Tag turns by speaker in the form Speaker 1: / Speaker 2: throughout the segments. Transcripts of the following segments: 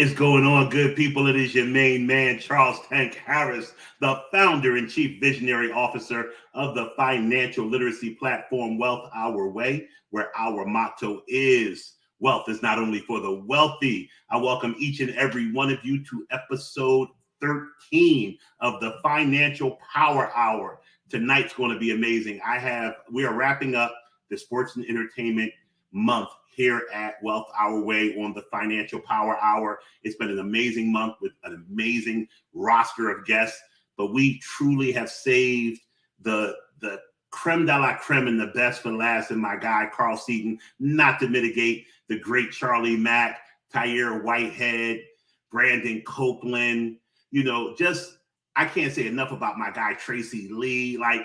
Speaker 1: is going on, good people? It is your main man, Charles Tank Harris, the founder and chief visionary officer of the financial literacy platform Wealth Our Way, where our motto is wealth is not only for the wealthy. I welcome each and every one of you to episode 13 of the Financial Power Hour. Tonight's going to be amazing. We are wrapping up the sports and entertainment month here at Wealth Our Way on the Financial Power Hour. It's been an amazing month with an amazing roster of guests, but we truly have saved the creme de la creme and the best for last in my guy, Carl Seaton, not to mitigate the great Charlie Mack, Tyre Whitehead, Brandon Copeland, I can't say enough about my guy, Tracy Lee. Like,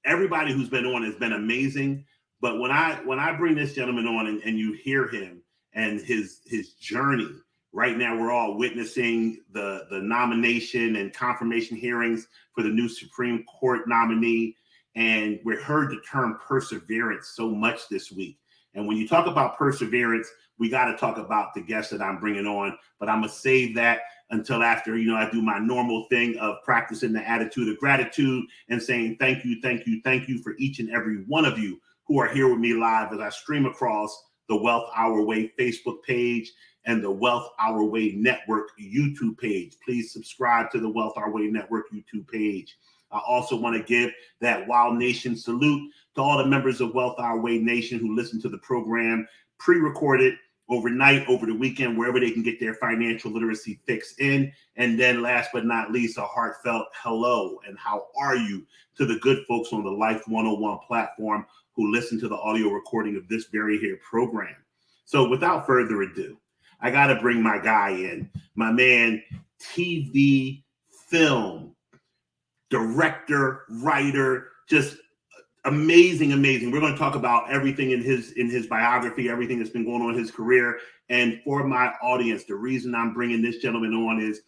Speaker 1: everybody who's been on has been amazing. But when I bring this gentleman on and you hear him and his journey, right now we're all witnessing the nomination and confirmation hearings for the new Supreme Court nominee. And we heard the term perseverance so much this week. And when you talk about perseverance, we got to talk about the guest that I'm bringing on. But I'm going to save that until after, I do my normal thing of practicing the attitude of gratitude and saying thank you, thank you, thank you for each and every one of you who are here with me live as I stream across the Wealth Our Way Facebook page and the Wealth Our Way Network YouTube page. Please subscribe to the Wealth Our Way Network YouTube page. I also want to give that Wild Nation salute to all the members of Wealth Our Way Nation who listen to the program pre-recorded overnight, over the weekend, wherever they can get their financial literacy fix in. And then last but not least, a heartfelt hello and how are you to the good folks on the Life 101 platform who listen to the audio recording of this very here program. So without further ado, I got to bring my guy in, my man, TV, film, director, writer, just amazing. We're going to talk about everything in his biography, everything that's been going on in his career. And for my audience, the reason I'm bringing this gentleman on is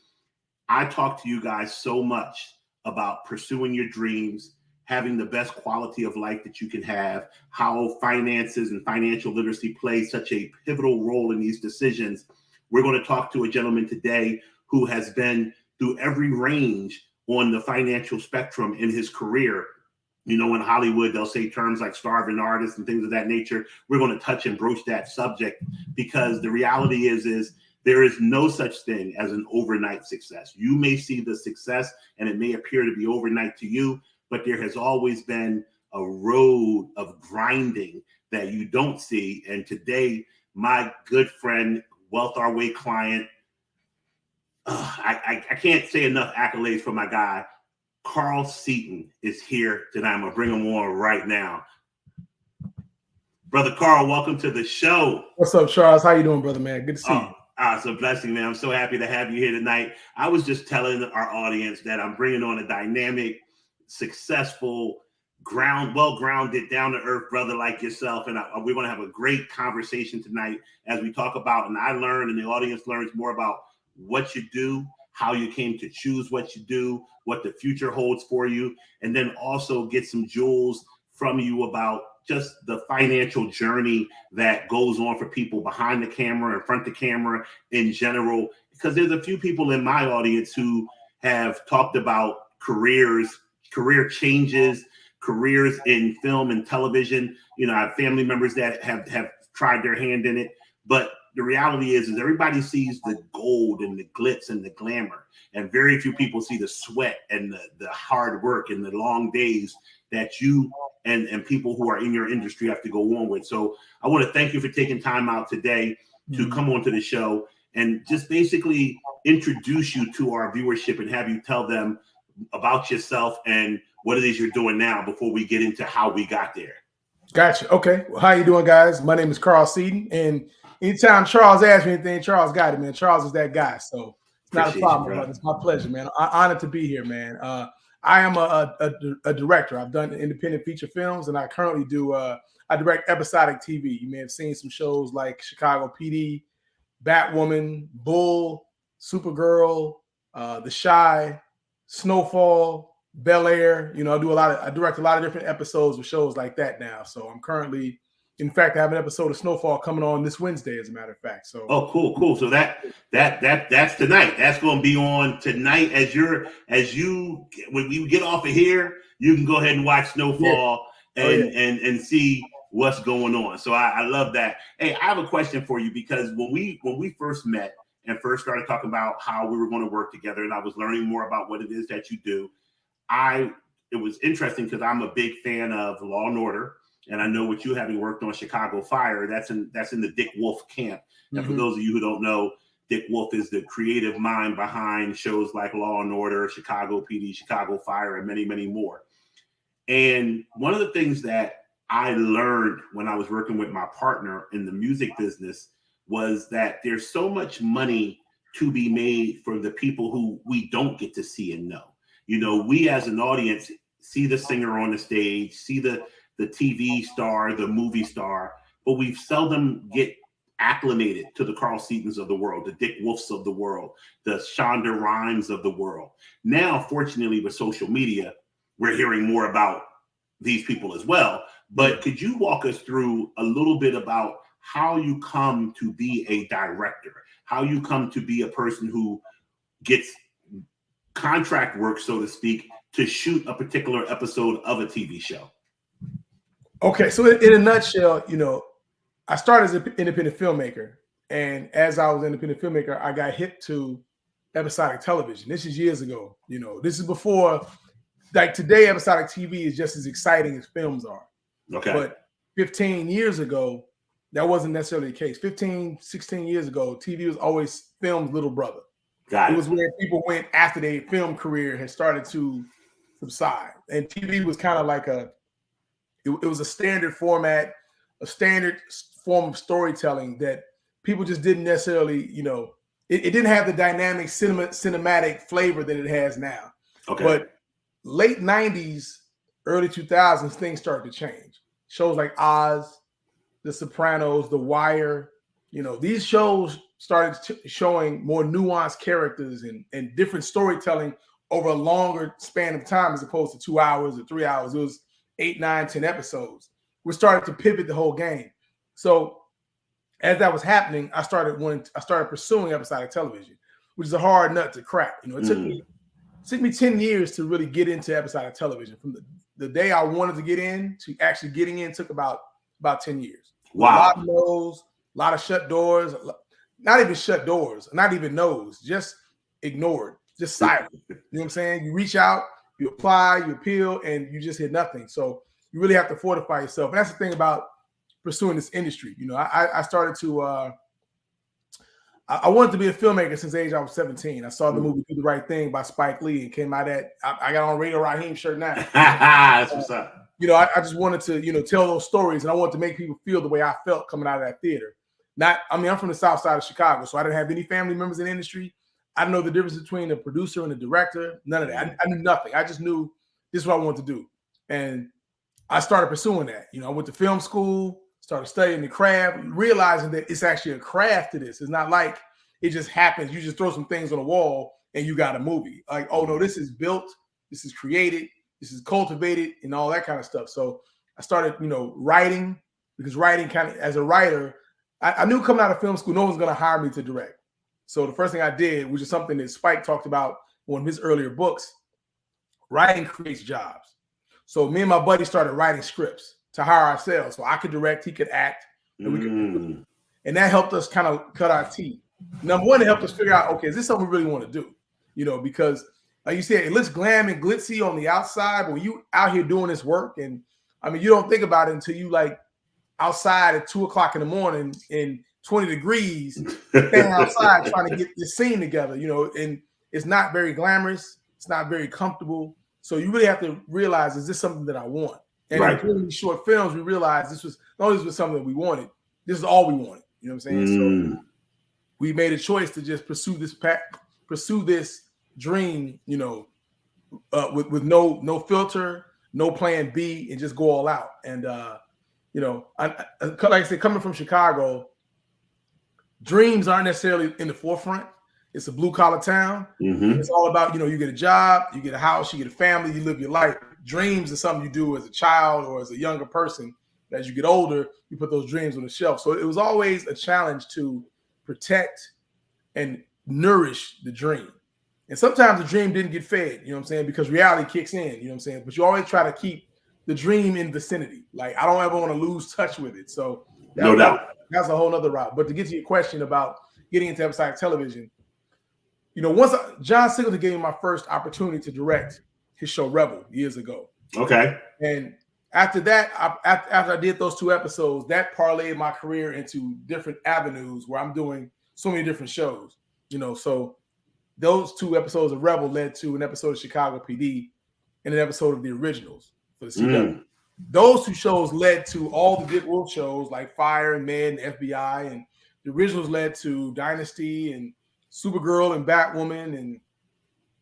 Speaker 1: I talk to you guys so much about pursuing your dreams, having the best quality of life that you can have, how finances and financial literacy play such a pivotal role in these decisions. We're going to talk to a gentleman today who has been through every range on the financial spectrum in his career. In Hollywood, they'll say terms like starving artists and things of that nature. We're going to touch and broach that subject because the reality is there is no such thing as an overnight success. You may see the success and it may appear to be overnight to you, but there has always been a road of grinding that you don't see. And today, my good friend, Wealth Our Way client, I can't say enough accolades for my guy. Carl Seaton is here tonight. I'm going to bring him on right now. Brother Carl, welcome to the show.
Speaker 2: What's up, Charles? How you doing, brother, man? Good to see you.
Speaker 1: It's a blessing, man. I'm so happy to have you here tonight. I was just telling our audience that I'm bringing on a dynamic, successful, well-grounded, down-to-earth brother like yourself. And we're going to have a great conversation tonight as we talk about, and I learn and the audience learns more about what you do, how you came to choose what you do, what the future holds for you, and then also get some jewels from you about just the financial journey that goes on for people behind the camera, in front of the camera in general, because there's a few people in my audience who have talked about career changes, careers in film and television. I have family members that have tried their hand in it, but the reality is everybody sees the gold and the glitz and the glamour, and very few people see the sweat and the hard work and the long days that you and people who are in your industry have to go on with. So I want to thank you for taking time out today to come onto the show and just basically introduce you to our viewership and have you tell them about yourself and what it is you're doing now before we get into how we got there.
Speaker 2: Gotcha. Okay. Well, how you doing, guys? My name is Carl Seaton, and anytime Charles asks me anything, Charles got it, man. Charles is that guy, so it's not a problem, brother. It's my pleasure, man. I'm honored to be here, man. I am a director. I've done independent feature films, and I currently do I direct episodic TV. You may have seen some shows like Chicago PD, Batwoman, Bull, Supergirl, The Chi, Snowfall, Bel Air. I direct a lot of different episodes of shows like that now. So I'm currently In fact, I have an episode of Snowfall coming on this Wednesday, as a matter of fact. So,
Speaker 1: oh, cool. So that's tonight. That's going to be on tonight. When we get off of here, you can go ahead and watch Snowfall and see what's going on. So I love that. Hey, I have a question for you, because when we first met and first started talking about how we were going to work together, and I was learning more about what it is that you do, it was interesting because I'm a big fan of Law and Order. And I know what you, having worked on Chicago Fire, that's in the Dick Wolf camp. And for those of you who don't know, Dick Wolf is the creative mind behind shows like Law and Order, Chicago PD, Chicago Fire, and many, many more. And one of the things that I learned when I was working with my partner in the music business was that there's so much money to be made for the people who we don't get to see and know. You know, we as an audience see the singer on the stage, see the TV star, the movie star, but we seldom get acclimated to the Carl Seatons of the world, the Dick Wolfs of the world, the Shonda Rhimes of the world. Now, fortunately, with social media, we're hearing more about these people as well. But could you walk us through a little bit about how you come to be a director, how you come to be a person who gets contract work, so to speak, to shoot a particular episode of a TV show?
Speaker 2: Okay, so in a nutshell, you know, I started as an independent filmmaker, and as I was an independent filmmaker, I got hit to episodic television. This is years ago. You know, this is before, like today, episodic TV is just as exciting as films are.
Speaker 1: Okay.
Speaker 2: But 15 years ago, that wasn't necessarily the case. 15, 16 years ago, TV was always film's little brother.
Speaker 1: Got it.
Speaker 2: It was where people went after their film career had started to subside. And TV was kind of like it was a standard format, a standard form of storytelling that people just didn't necessarily, you know, it didn't have the dynamic cinematic flavor that it has now.
Speaker 1: Okay.
Speaker 2: But late 90s, early 2000s, things started to change. Shows like Oz, The Sopranos, The Wire, you know, these shows started showing more nuanced characters and different storytelling over a longer span of time, as opposed to 2 hours or 3 hours. It was 8, 9, 10 episodes. We started to pivot the whole game. So as that was happening, I started pursuing episodic television, which is a hard nut to crack. You know, it took me 10 years to really get into episodic television. From the day I wanted to get in to actually getting in took about 10 years.
Speaker 1: Wow.
Speaker 2: A lot of no's, a lot of shut doors, not even shut doors, not even no's, just ignored, just silent. You know what I'm saying? You reach out, you apply, you appeal, and you just hit nothing. So you really have to fortify yourself. And that's the thing about pursuing this industry. You know, I started to, I wanted to be a filmmaker since the age I was 17. I saw the movie Do the Right Thing by Spike Lee and came out I got on Radio Raheem shirt now.
Speaker 1: That's what's up.
Speaker 2: You know, I just wanted to, you know, tell those stories, and I wanted to make people feel the way I felt coming out of that theater. I'm from the South Side of Chicago, so I didn't have any family members in the industry. I didn't know the difference between a producer and a director. None of that. I knew nothing. I just knew this is what I wanted to do. And I started pursuing that. You know, I went to film school, started studying the craft, realizing that it's actually a craft to this. It's not like it just happens. You just throw some things on the wall and you got a movie. Like, oh no, this is built, this is created, this is cultivated, and all that kind of stuff. So I started, you know, writing, because writing kind of, as a writer, I knew coming out of film school, no one's going to hire me to direct. So the first thing I did, which is something that Spike talked about in one of his earlier books, writing creates jobs. So me and my buddy started writing scripts to hire ourselves. So I could direct, he could act, and we could, and that helped us kind of cut our teeth. Number one, it helped us figure out, okay, is this something we really want to do? You know, because like you said, it looks glam and glitzy on the outside, but when you out here doing this work, and I mean, you don't think about it until you like outside at 2 o'clock in the morning in 20 degrees, standing outside trying to get this scene together, you know, and it's not very glamorous. It's not very comfortable. So you really have to realize, is this something that I want? And in doing these short films, we realized this was something that we wanted. This is all we wanted. You know what I'm saying? So we made a choice to just pursue this dream, you know, with no filter, no plan B, and just go all out. And you know, like I said, coming from Chicago, dreams aren't necessarily in the forefront. It's a blue collar town. It's all about, you know, you get a job, you get a house, you get a family, you live your life. Dreams is something you do as a child or as a younger person But as you get older, you put those dreams on the shelf. So it was always a challenge to protect and nourish the dream. And sometimes the dream didn't get fed, you know what I'm saying? Because reality kicks in, you know what I'm saying? But you always try to keep the dream in vicinity. Like, I don't ever want to lose touch with it. So
Speaker 1: no doubt.
Speaker 2: That's a whole nother route. But to get to your question about getting into episodic television, you know, once John Singleton gave me my first opportunity to direct his show Rebel years ago.
Speaker 1: Okay.
Speaker 2: And after that, after I did those 2 episodes, that parlayed my career into different avenues where I'm doing so many different shows, you know. So those 2 episodes of Rebel led to an episode of Chicago PD and an episode of The Originals for the CW. Those 2 shows led to all the Dick Wolf shows like Fire and Med and FBI, and The Originals led to Dynasty and Supergirl and Batwoman and,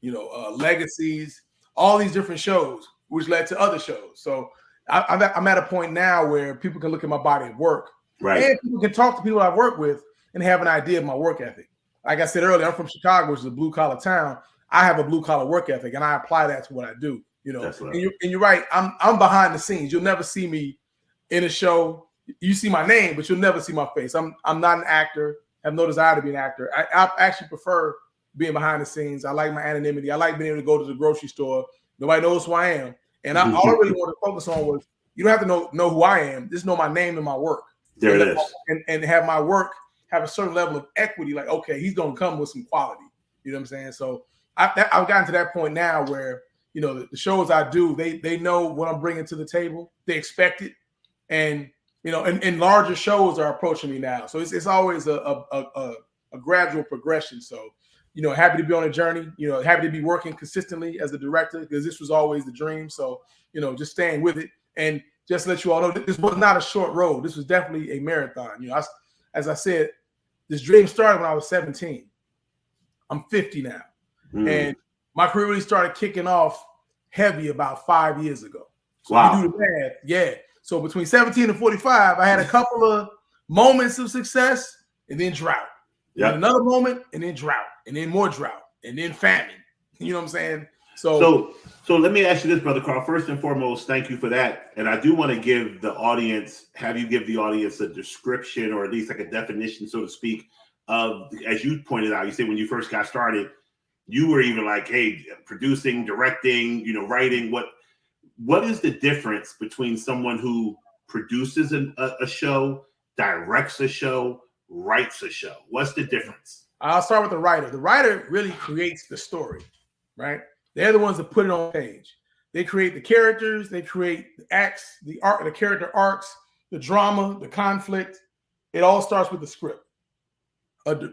Speaker 2: you know, Legacies, all these different shows, which led to other shows. So I'm at a point now where people can look at my body of work,
Speaker 1: right?
Speaker 2: And people can talk to people I've worked with and have an idea of my work ethic. Like I said earlier, I'm from Chicago, which is a blue collar town. I have a blue collar work ethic, and I apply that to what I do. You know, right. And you're right. I'm behind the scenes. You'll never see me in a show. You see my name, but you'll never see my face. I'm not an actor. I have no desire to be an actor. I actually prefer being behind the scenes. I like my anonymity. I like being able to go to the grocery store. Nobody knows who I am. And all I really wanted to focus on was, you don't have to know who I am. Just know my name and my work.
Speaker 1: There it is.
Speaker 2: And have my work have a certain level of equity. Like, okay, he's going to come with some quality. You know what I'm saying? So I've gotten to that point now where, you know, the shows I do, they know what I'm bringing to the table. They expect it. And, you know, and larger shows are approaching me now. So it's always a gradual progression. So, you know, happy to be on a journey, you know, happy to be working consistently as a director, because this was always the dream. So, you know, just staying with it. And just to let you all know, this was not a short road. This was definitely a marathon. You know, as I said, this dream started when I was 17. I'm 50 now. And my career really started kicking off heavy about 5 years ago. So
Speaker 1: wow.
Speaker 2: You do the math. Yeah. So between 17 and 45, I had a couple of moments of success and then drought. Yep. And another moment and then drought and then more drought and then famine. You know what I'm saying? So let me ask you this, Brother Carl. First and foremost, thank you for that. And I do want to give the audience, have you give the audience a description, or at least like a definition, so to speak, of, as you pointed out, you said when you first got started, you were even like, hey, producing, directing, you know, writing. What is the difference between someone who produces a show, directs a show, writes a show? What's the difference? I'll start with the writer. The writer really creates the story, right? They're the ones that put it on page. They create the characters, they create the acts, the art, the character arcs, the drama, the conflict. It all starts with the script.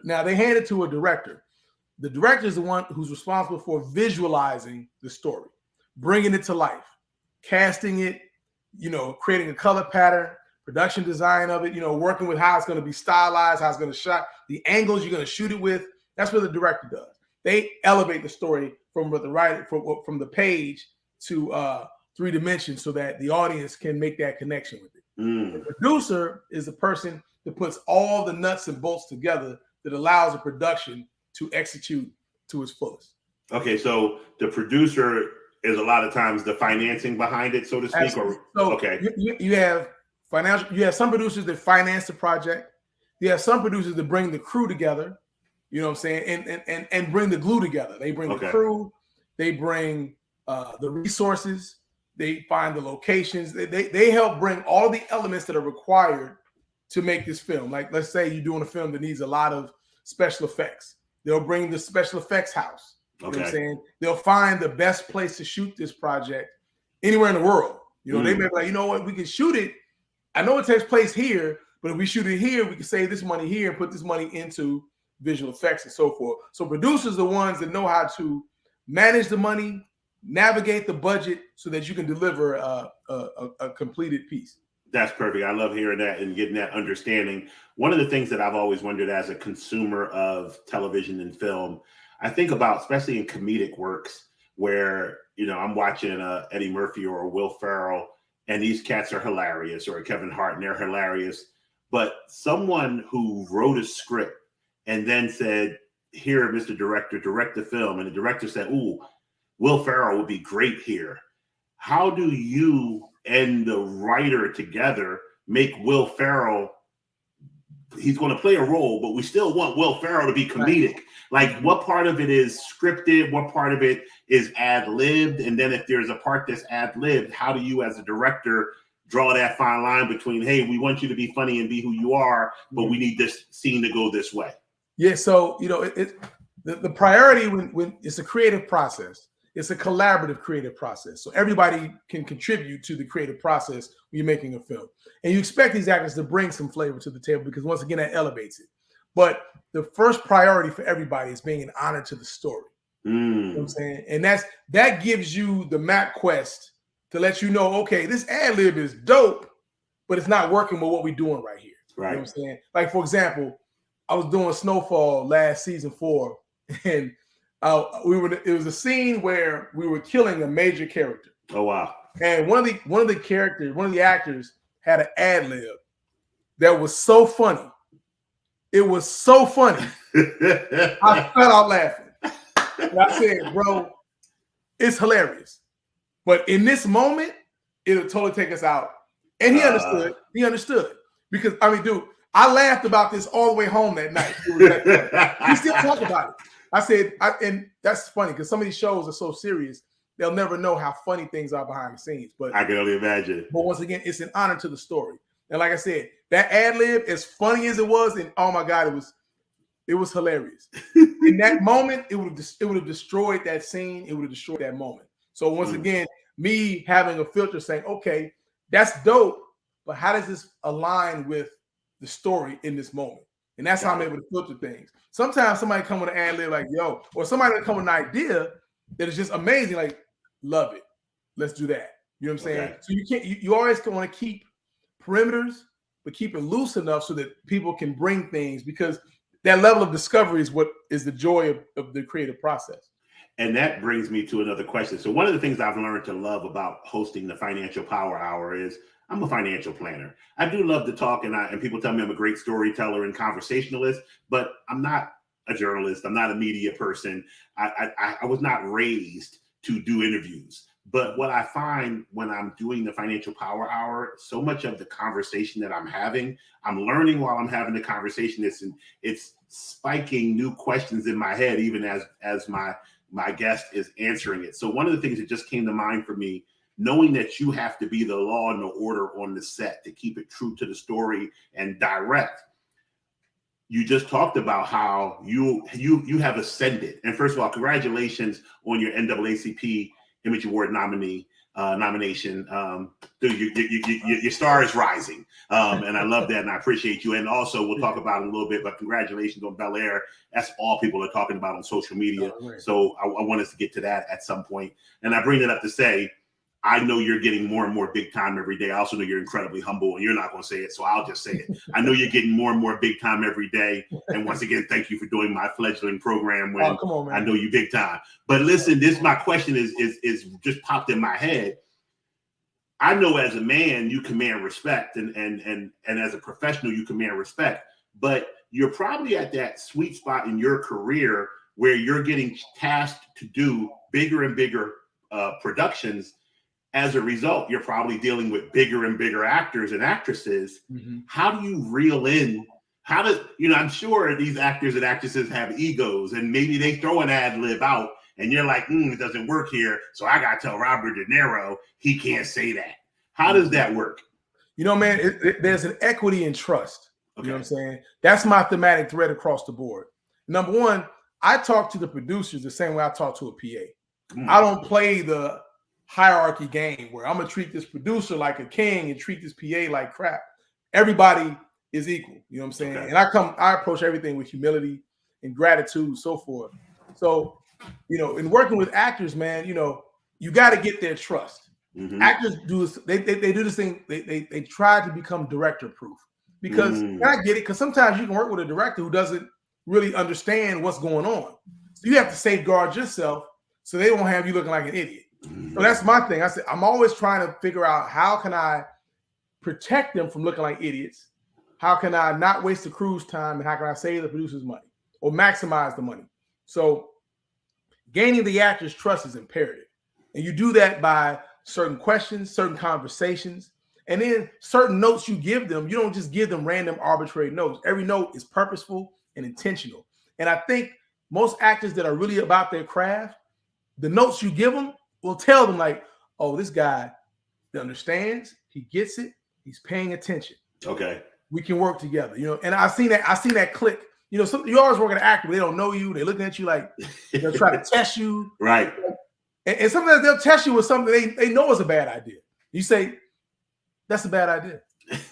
Speaker 2: Now they hand it to a director. The director is the one who's responsible for visualizing the story, bringing it to life, casting it, you know, creating a color pattern, production design of it, you know, working with how it's going to be stylized, how it's going to shot, the angles you're going to shoot it with. That's what the director does. They elevate the story from what the writer, from the page to 3 dimensions, so that the audience can make that connection with it. The producer is the person that puts all the nuts and bolts together that allows a production to execute to its fullest. Okay, so the producer is a lot of times the financing behind it, so to speak. You have financial. You have some producers that finance the project. You have some producers that bring the crew together. You know what I'm saying, and bring the glue together. They bring the crew. They bring the resources. They find the locations. They help bring all the elements that are required to make this film. Like, let's say you're doing a film that needs a lot of special effects. They'll bring the special effects house. You know what I'm saying? They'll find the best place to shoot this project anywhere in the world. You know, they may be like, you know what, we can shoot it. I know it takes place here, but if we shoot it here, we can save this money here and put this money into visual effects and so forth. So producers are the ones that know how to manage the money, navigate the budget, so that you can deliver a completed piece. That's perfect. I love hearing that and getting that understanding. One of the things that I've always wondered as a consumer of television and film, I think about, especially in comedic works, where, you know, I'm watching Eddie Murphy or Will Ferrell, and these cats are hilarious, or Kevin Hart, and they're hilarious. But someone who wrote a script and then said, here, Mr. Director, direct the film. And the director said, ooh, Will Ferrell would be great here. How do you
Speaker 1: and the writer together make Will Ferrell, he's going to play a role, but we still want Will Ferrell to be comedic. Like, what part of it is scripted? What part of it is ad-libbed? And then if there's a part that's ad-libbed, how do you as a director draw that fine line between, hey, we want you to be funny and be who you are, but we need this scene to go this way?
Speaker 2: Yeah, so, you know, the priority when it's a creative process, it's a collaborative creative process. So everybody can contribute to the creative process when you're making a film. And you expect these actors to bring some flavor to the table because, once again, that elevates it. But the first priority for everybody is being an honor to the story. You know what I'm saying? And that gives you the map quest to let you know, okay, this ad lib is dope, but it's not working with what we're doing right here.
Speaker 1: Right.
Speaker 2: You know what I'm saying? Like, for example, I was doing Snowfall last season 4, and it was a scene where we were killing a major character.
Speaker 1: Oh wow.
Speaker 2: And one of the actors had an ad lib that was so funny. It was so funny. I fell out laughing. And I said, bro, it's hilarious. But in this moment, it'll totally take us out. And he understood. He understood. Because, I mean, dude, I laughed about this all the way home that night. We still talk about it. I said, and that's funny because some of these shows are so serious, they'll never know how funny things are behind the scenes. But
Speaker 1: I can only imagine.
Speaker 2: But once again, it's an honor to the story. And like I said, that ad lib, as funny as it was, and oh my God, it was hilarious. In that moment, it would have destroyed that scene. It would have destroyed that moment. So once again, me having a filter saying, okay, that's dope, but how does this align with the story in this moment? And that's how I'm able to filter things. Sometimes somebody come with an ad lib like, yo, or somebody will come with an idea that is just amazing, like, love it. Let's do that. You know what I'm saying?
Speaker 1: Okay.
Speaker 2: So you always want to keep perimeters, but keep it loose enough so that people can bring things, because that level of discovery is what is the joy of the creative process.
Speaker 1: And that brings me to another question. So one of the things I've learned to love about hosting the Financial Power Hour is I'm a financial planner. I do love to talk, and people tell me I'm a great storyteller and conversationalist, but I'm not a journalist. I'm not a media person. I was not raised to do interviews. But what I find when I'm doing the Financial Power Hour, so much of the conversation that I'm having, I'm learning while I'm having the conversation. It's spiking new questions in my head, even as my guest is answering it. So one of the things that just came to mind for me, knowing that you have to be the law and the order on the set to keep it true to the story and direct. You just talked about how you have ascended. And first of all, congratulations on your NAACP Image Award nomination. Your star is rising. And I love that, and I appreciate you. And also, we'll talk about it a little bit, but congratulations on Bel Air. That's all people are talking about on social media.
Speaker 2: Oh, right.
Speaker 1: So I want us to get to that at some point. And I bring it up to say, I know you're getting more and more big time every day. I also know you're incredibly humble, and you're not going to say it, so I'll just say it. I know you're getting more and more big time every day. And once again, thank you for doing my fledgling program when
Speaker 2: come on, man.
Speaker 1: I know you big time. But listen, my question is just popped in my head. I know as a man, you command respect, and as a professional, you command respect. But you're probably at that sweet spot in your career where you're getting tasked to do bigger and bigger productions. As a result, you're probably dealing with bigger and bigger actors and actresses. Mm-hmm. How do you reel in? I'm sure these actors and actresses have egos, and maybe they throw an ad lib out and you're like, it doesn't work here. So I got to tell Robert De Niro, he can't say that. How does that work?
Speaker 2: You know, man, there's an equity and trust. Okay. You know what I'm saying? That's my thematic thread across the board. Number one, I talk to the producers the same way I talk to a PA. I don't play the hierarchy game where I'm gonna treat this producer like a king and treat this PA like crap. Everybody is equal, you know what I'm saying? Okay. And I approach everything with humility and gratitude, so forth. So, in working with actors, man, you got to get their trust. Mm-hmm. Actors do this, they do this thing, they try to become director proof, because I get it, because sometimes you can work with a director who doesn't really understand what's going on. So you have to safeguard yourself so they won't have you looking like an idiot. So that's my thing. I said, I'm always trying to figure out how can I protect them from looking like idiots? How can I not waste the crew's time? And how can I save the producer's money or maximize the money? So gaining the actor's trust is imperative. And you do that by certain questions, certain conversations, and then certain notes you give them. You don't just give them random arbitrary notes. Every note is purposeful and intentional. And I think most actors that are really about their craft, the notes you give them will tell them like, oh, this guy understands, he gets it, he's paying attention.
Speaker 1: Okay.
Speaker 2: We can work together, you know. And I've seen that click. You know, you always work at an actor, but they don't know you. They're looking at you like they'll try to test you.
Speaker 1: Right.
Speaker 2: And sometimes they'll test you with something they know is a bad idea. You say, that's a bad idea.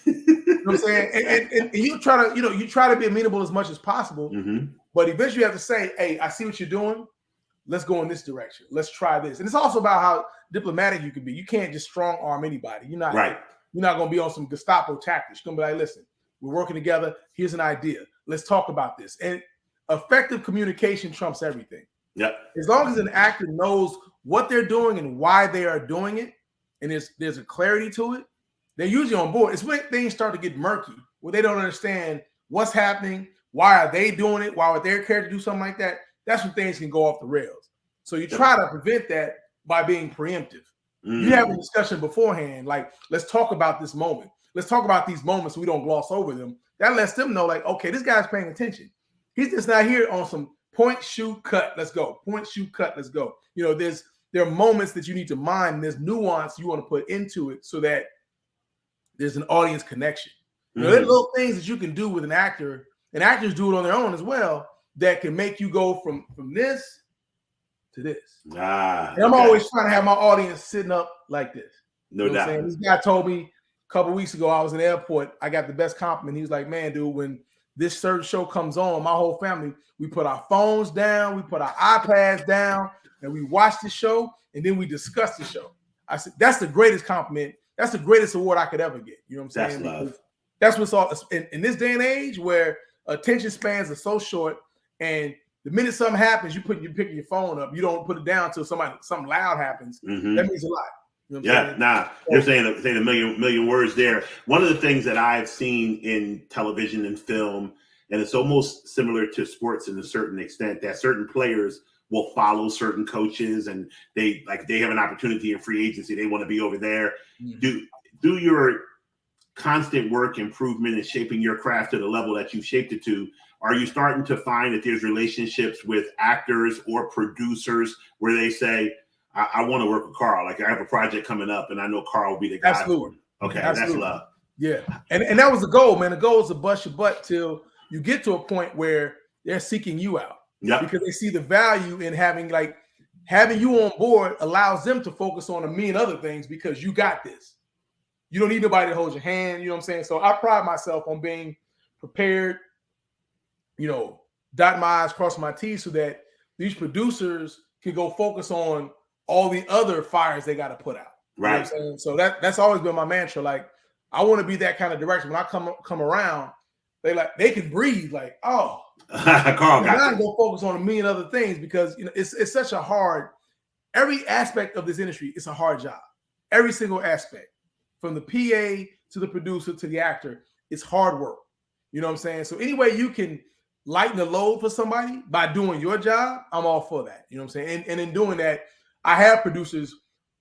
Speaker 2: You know what I'm saying? And you try to be amenable as much as possible, but eventually you have to say, hey, I see what you're doing. Let's go in this direction. Let's try this. And it's also about how diplomatic you can be. You can't just strong arm anybody. You're not going to be on some Gestapo tactics. You're going to be like, listen, we're working together. Here's an idea. Let's talk about this. And effective communication trumps everything.
Speaker 1: Yep.
Speaker 2: As long as an actor knows what they're doing and why they are doing it, and there's a clarity to it, they're usually on board. It's when things start to get murky, where they don't understand what's happening, why are they doing it, why would their character do something like that. That's when things can go off the rails. So you try to prevent that by being preemptive. You have a discussion beforehand, like, let's talk about this moment. Let's talk about these moments so we don't gloss over them. That lets them know, like, okay, this guy's paying attention. He's just not here on some point, shoot, cut, let's go. Point, shoot, cut, let's go. You know, there are moments that you need to mind, and there's nuance you want to put into it so that there's an audience connection. You know, there's little things that you can do with an actor, and actors do it on their own as well, that can make you go from this to this. And I'm always trying to have my audience sitting up like this.
Speaker 1: No doubt.
Speaker 2: This guy told me a couple weeks ago, I was in the airport, I got the best compliment. He was like, man, dude, when this certain show comes on, my whole family, we put our phones down, we put our iPads down, and we watch the show, and then we discuss the show. I said, that's the greatest compliment. That's the greatest award I could ever get. You know what I'm saying?
Speaker 1: That's love.
Speaker 2: That's what's all in this day and age where attention spans are so short, and the minute something happens, you pick your phone up. You don't put it down until something loud happens. That means a lot. You know what I'm saying?
Speaker 1: You're saying a million words there. One of the things that I've seen in television and film, and it's almost similar to sports in a certain extent, that certain players will follow certain coaches, and they have an opportunity in free agency. They want to be over there. Do your constant work, improvement, and shaping your craft to the level that you've shaped it to. Are you starting to find that there's relationships with actors or producers where they say, I want to work with Carl. Like, I have a project coming up, and I know Carl will be the guy.
Speaker 2: Absolutely.
Speaker 1: Okay,
Speaker 2: Absolutely.
Speaker 1: That's love.
Speaker 2: Yeah, and that was the goal, man. The goal is to bust your butt till you get to a point where they're seeking you out.
Speaker 1: Yeah,
Speaker 2: because they see the value in having you on board allows them to focus on a million other things because you got this. You don't need nobody to hold your hand. You know what I'm saying? So I pride myself on being prepared, you know, dot my I's, cross my T's, so that these producers can go focus on all the other fires they got to put out.
Speaker 1: Right.
Speaker 2: You know what I'm saying? So that's always been my mantra. Like, I want to be that kind of director. When I come around, they can breathe. Like, oh,
Speaker 1: Carl got
Speaker 2: go focus on a million other things, because you know it's such a hard. Every aspect of this industry, it's a hard job. Every single aspect, from the PA to the producer to the actor, it's hard work. You know what I'm saying? So any way you can lighten the load for somebody by doing your job, I'm all for that. You know what I'm saying? And in doing that, I have producers,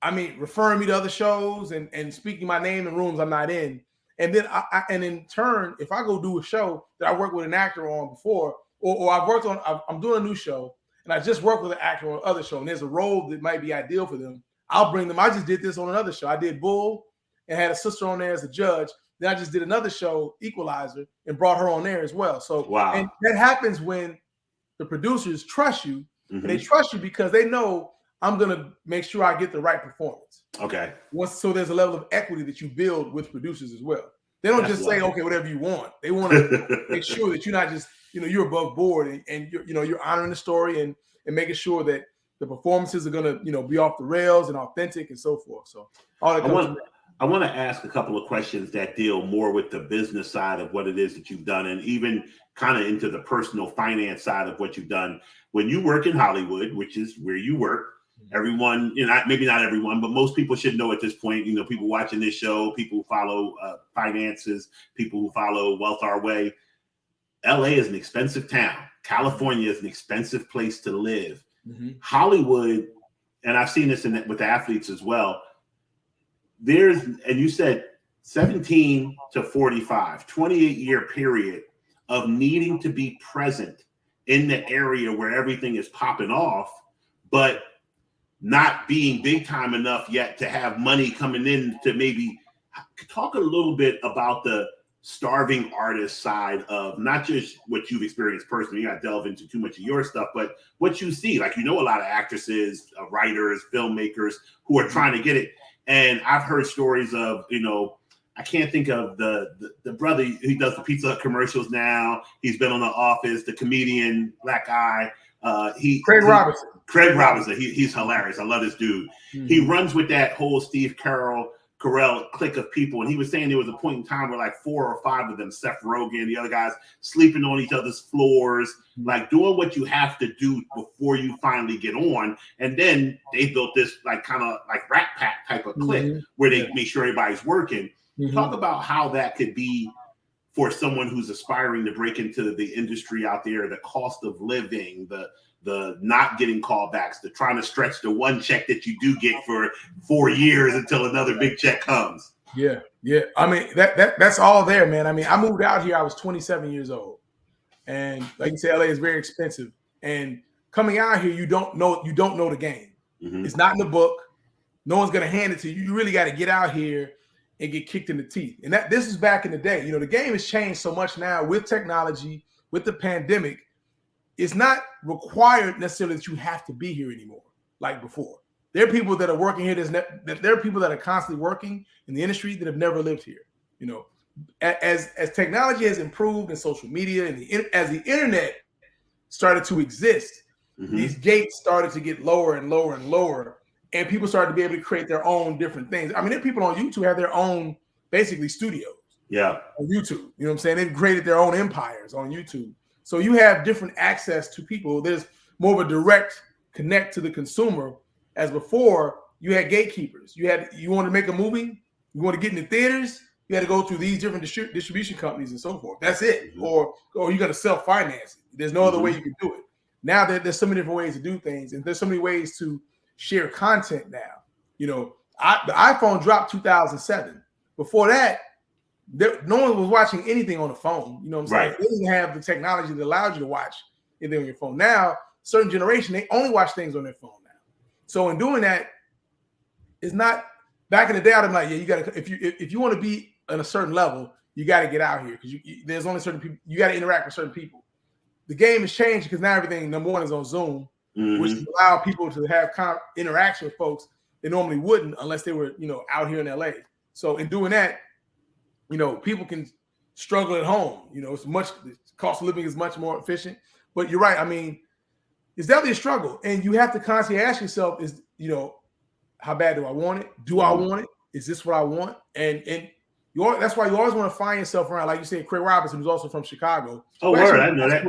Speaker 2: referring me to other shows and speaking my name in rooms I'm not in. And then and in turn, if I go do a show that I worked with an actor on before, or I'm doing a new show and I just worked with an actor on another show, and there's a role that might be ideal for them, I'll bring them. I just did this on another show. I did Bull and had a sister on there as a judge. Then I just did another show, Equalizer, and brought her on there as well. So
Speaker 1: wow.
Speaker 2: And that happens when the producers trust you. And they trust you because they know I'm going to make sure I get the right performance.
Speaker 1: Okay.
Speaker 2: So there's a level of equity that you build with producers as well. They don't just say, okay, whatever you want. They want to make sure that you're not just, you're above board and you're honoring the story and making sure that the performances are going to, be off the rails and authentic and so forth. So all that comes
Speaker 1: I want to ask a couple of questions that deal more with the business side of what it is that you've done, and even kind of into the personal finance side of what you've done. When you work in Hollywood, which is where you work, everyone, maybe not everyone, but most people should know at this point, people watching this show, people who follow finances, people who follow Wealth Our Way. LA is an expensive town. California is an expensive place to live. Hollywood, and I've seen this with athletes as well, and you said 17 to 45, 28-year period of needing to be present in the area where everything is popping off, but not being big time enough yet to have money coming in to maybe talk a little bit about the starving artist side of not just what you've experienced personally. You got to delve into too much of your stuff, but what you see, like, a lot of actresses, writers, filmmakers who are trying to get it. And I've heard stories of, I can't think of the brother who does the Pizza Hut commercials now. He's been on The Office, the comedian, black guy. Craig Robinson. He's hilarious. I love this dude. Mm-hmm. He runs with that whole Steve Carell clique of people. And he was saying there was a point in time where like 4 or 5 of them, Seth Rogen, the other guys, sleeping on each other's floors, like doing what you have to do before you finally get on. And then they built this like kind of like Rat Pack type of clique where they make sure everybody's working. Mm-hmm. Talk about how that could be for someone who's aspiring to break into the industry out there, the cost of living, the not getting callbacks, the trying to stretch the one check that you do get for 4 years until another big check comes.
Speaker 2: Yeah. I mean, that's all there, man. I mean, I moved out here, I was 27 years old. And like you said, LA is very expensive. And coming out here, you don't know the game. Mm-hmm. It's not in the book. No one's gonna hand it to you. You really got to get out here and get kicked in the teeth. And this is back in the day. The game has changed so much now with technology, with the pandemic. It's not required necessarily that you have to be here anymore like before. There are people that are working here. There are people that are constantly working in the industry that have never lived here. As technology has improved and social media and as the internet started to exist, these gates started to get lower and lower and lower. And people started to be able to create their own different things. I mean, there are people on YouTube have their own, basically, studios. Yeah. On YouTube. You know what I'm saying? They've created their own empires on YouTube. So you have different access to people. There's more of a direct connect to the consumer. As before, you had gatekeepers. You want to make a movie, you want to get in the theaters, you had to go through these different distribution companies and so forth. That's it. Or you're going to self-finance it. There's no other way you can do it. Now there's so many different ways to do things, and there's so many ways to share content now. The iPhone dropped 2007. Before that, no one was watching anything on the phone. You know what I'm saying? They didn't have the technology that allowed you to watch anything on your phone. Now, certain generation, they only watch things on their phone now. So in doing that, it's not back in the day. I'm like, yeah, you got to, if you want to be on a certain level, you got to get out here because there's only certain people. You got to interact with certain people. The game has changed because now everything, number one, is on Zoom, which allow people to have interaction with folks they normally wouldn't unless they were, out here in LA. So in doing that, people can struggle at home. The cost of living is much more efficient. But you're right. I mean, it's definitely a struggle. And you have to constantly ask yourself, how bad do I want it? Do I want it? Is this what I want? And that's why you always want to find yourself around, like you said, Craig Robinson, who's also from Chicago.
Speaker 1: Oh, word, I didn't know that.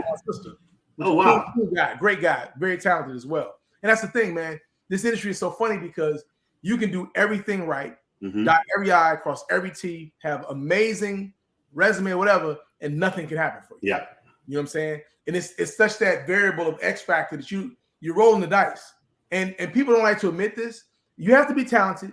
Speaker 2: Oh, wow. Cool guy, great guy, very talented as well. And that's the thing, man. This industry is so funny because you can do everything right, dot every I, cross every T, have amazing resume or whatever, and nothing can happen for you. Yeah. You know what I'm saying? And it's such that variable of X factor that you're rolling the dice. And people don't like to admit this. You have to be talented.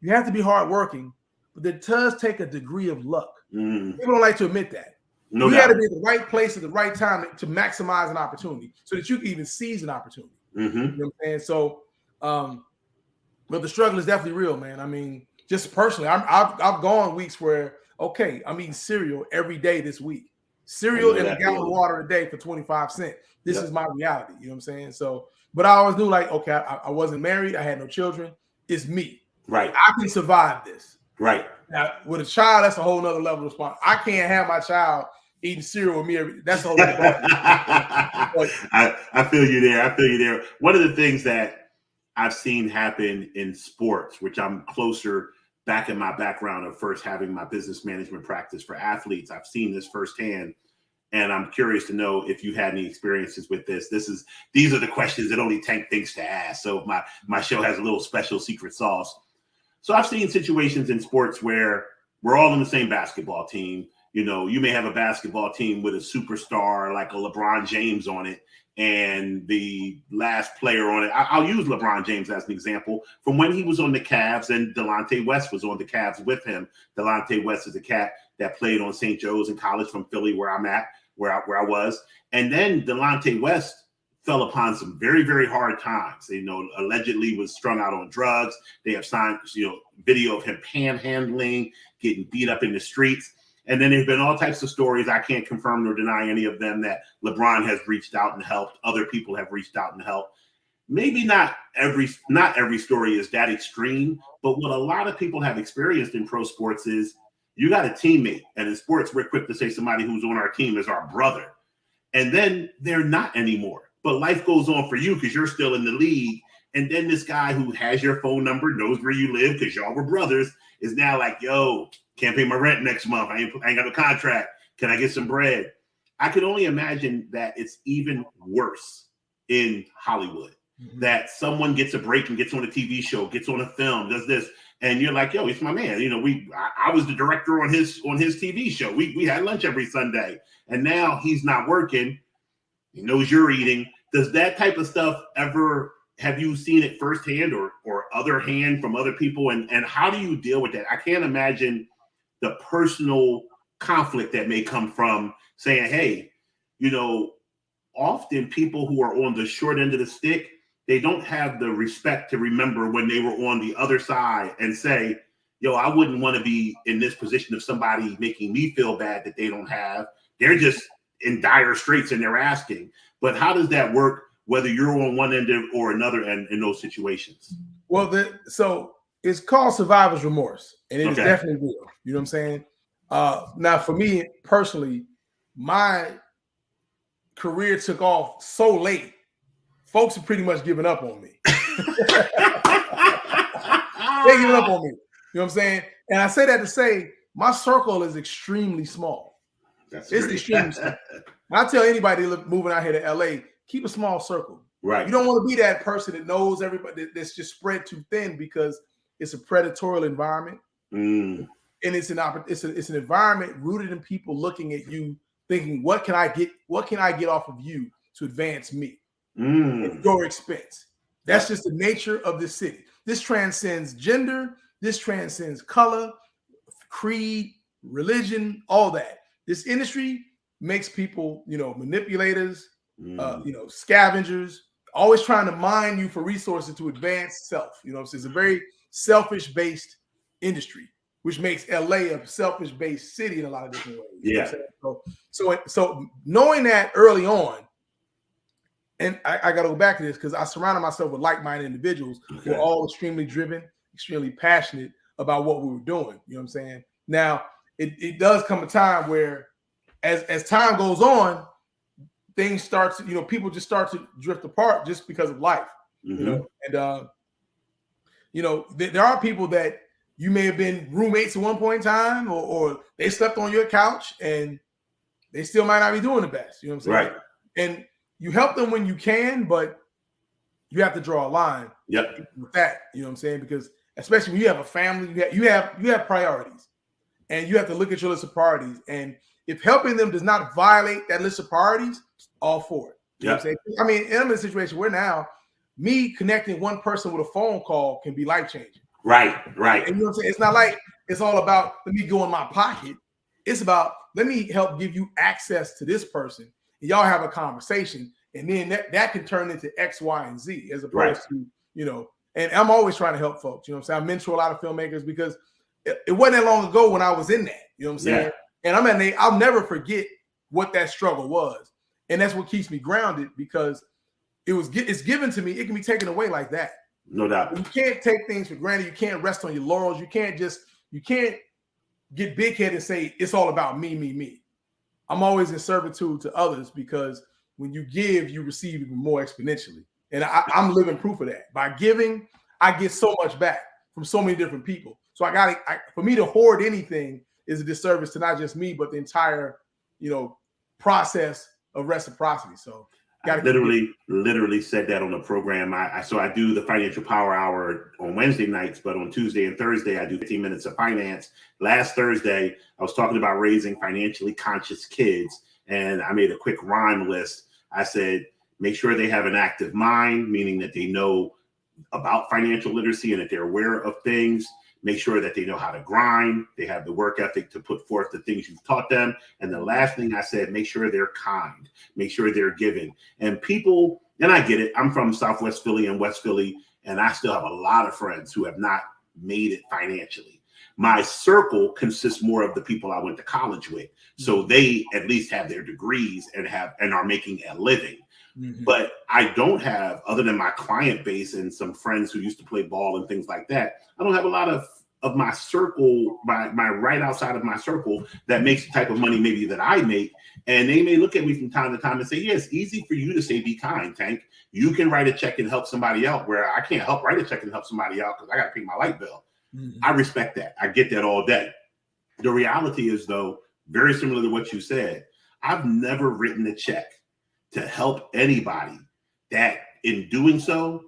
Speaker 2: You have to be hardworking. But it does take a degree of luck. People don't like to admit that. You got to be at the right place at the right time to maximize an opportunity so that you can even seize an opportunity. You know what I'm saying? So, but the struggle is definitely real, man. I mean, just personally, I've gone weeks where, okay, I'm eating cereal every day this week. Cereal and a gallon of water a day for 25 cents. This is my reality. You know what I'm saying? So, but I always knew, like, okay, I wasn't married. I had no children. It's me. Right. I can survive this. Right. Now, with a child, that's a whole nother level of response. I can't have my child eating cereal with me that's a whole nother level.
Speaker 1: I feel you there. One of the things that I've seen happen in sports, which I'm closer back in my background of first having my business management practice for athletes, I've seen this firsthand. And I'm curious to know if you had any experiences with this. These are the questions that only Tank thinks to ask. So my show has a little special secret sauce. So I've seen situations in sports where we're all on the same basketball team you know, you may have a basketball team with a superstar like a LeBron James on it, and the last player on it, I'll use LeBron James as an example, from when he was on the Cavs and Delonte West was on the Cavs with him. Delonte West is a cat that played on St. Joe's in college from Philly, where I'm at, where I was. And then Delonte West fell upon some very, very hard times. You know, allegedly was strung out on drugs. They have signed, you know, video of him panhandling, getting beat up in the streets. And then there's been all types of stories. I can't confirm nor deny any of them that LeBron has reached out and helped. Other people have reached out and helped. Maybe not every story is that extreme, but what a lot of people have experienced in pro sports is you got a teammate. And in sports, we're quick to say somebody who's on our team is our brother. And then they're not anymore. But life goes on for you because you're still in the league. And then this guy who has your phone number, knows where you live because y'all were brothers, is now like, yo, can't pay my rent next month. I ain't got a contract. Can I get some bread? I could only imagine that it's even worse in Hollywood, that someone gets a break and gets on a TV show, gets on a film, does this, and you're like, yo, it's my man. You know, I was the director on his TV show. We had lunch every Sunday, and now he's not working. He knows you're eating. Does that type of stuff ever, have you seen it firsthand or other hand from other people? And how do you deal with that? I can't imagine the personal conflict that may come from saying, hey, you know, often people who are on the short end of the stick, they don't have the respect to remember when they were on the other side and say, yo, I wouldn't want to be in this position of somebody making me feel bad that they don't have. They're just in dire straits and they're asking. But how does that work, whether you're on one end or another end in those situations?
Speaker 2: Well, so it's called survivor's remorse, and it is definitely real. You know what I'm saying? Now, for me personally, my career took off so late. Folks have pretty much given up on me. They giving up on me. You know what I'm saying? And I say that to say my circle is extremely small. It's extremely small. I tell anybody moving out here to LA, keep a small circle.
Speaker 1: Right.
Speaker 2: You don't want to be that person that knows everybody, that's just spread too thin, because it's a predatory environment. And it's an environment rooted in people looking at you, thinking, what can I get off of you to advance me at your expense? That's just the nature of this city. This transcends gender, this transcends color, creed, religion, all that. This industry makes people, you know, manipulators, you know, scavengers, always trying to mine you for resources to advance self. You know, it's a very selfish-based industry, which makes LA a selfish-based city in a lot of different ways.
Speaker 1: Yeah.
Speaker 2: So knowing that early on, and I got to go back to this because I surrounded myself with like-minded individuals who are all extremely driven, extremely passionate about what we were doing. You know what I'm saying? Now, it does come a time where as time goes on, things start to, you know, people just start to drift apart just because of life. You know, and you know, there are people that you may have been roommates at one point in time, or they slept on your couch and they still might not be doing the best. You know what I'm saying? Right. And you help them when you can, but you have to draw a line with that. You know what I'm saying? Because especially when you have a family, you have priorities, and you have to look at your list of priorities. And if helping them does not violate that list of priorities, all for it. You know what I'm saying? I mean, I'm in a situation where now me connecting one person with a phone call can be life-changing.
Speaker 1: Right.
Speaker 2: And you know what I'm saying? It's not like it's all about let me go in my pocket. It's about let me help give you access to this person. And y'all have a conversation, and then that can turn into X, Y, and Z as opposed to, you know, and I'm always trying to help folks. You know what I'm saying? I mentor a lot of filmmakers because it wasn't that long ago when I was in that. You know what I'm saying? And I'll never forget what that struggle was. And that's what keeps me grounded, because it's given to me. It can be taken away like that.
Speaker 1: No doubt.
Speaker 2: You can't take things for granted. You can't rest on your laurels. You can't get big headed and say it's all about me. I'm always in servitude to others, because when you give, you receive even more exponentially. And I'm living proof of that. By giving, I get so much back from so many different people. So for me to hoard anything is a disservice to not just me, but the entire, you know, process of reciprocity. So
Speaker 1: I literally said that on the program. So I do the Financial Power Hour on Wednesday nights, but on Tuesday and Thursday, I do 15 minutes of finance. Last Thursday, I was talking about raising financially conscious kids, and I made a quick rhyme list. I said, make sure they have an active mind, meaning that they know about financial literacy and that they're aware of things. Make sure that they know how to grind. They have the work ethic to put forth the things you've taught them. And the last thing I said, make sure they're kind. Make sure they're giving. And people, and I get it, I'm from Southwest Philly and West Philly, and I still have a lot of friends who have not made it financially. My circle consists more of the people I went to college with. So they at least have their degrees and are making a living. Mm-hmm. But I don't have, other than my client base and some friends who used to play ball and things like that, I don't have a lot of my circle, my right outside of my circle that makes the type of money maybe that I make. And they may look at me from time to time and say, yeah, it's easy for you to say, be kind, Tank. You can write a check and help somebody out, where I can't write a check and help somebody out because I got to pay my light bill. Mm-hmm. I respect that. I get that all day. The reality is, though, very similar to what you said, I've never written a check to help anybody that in doing so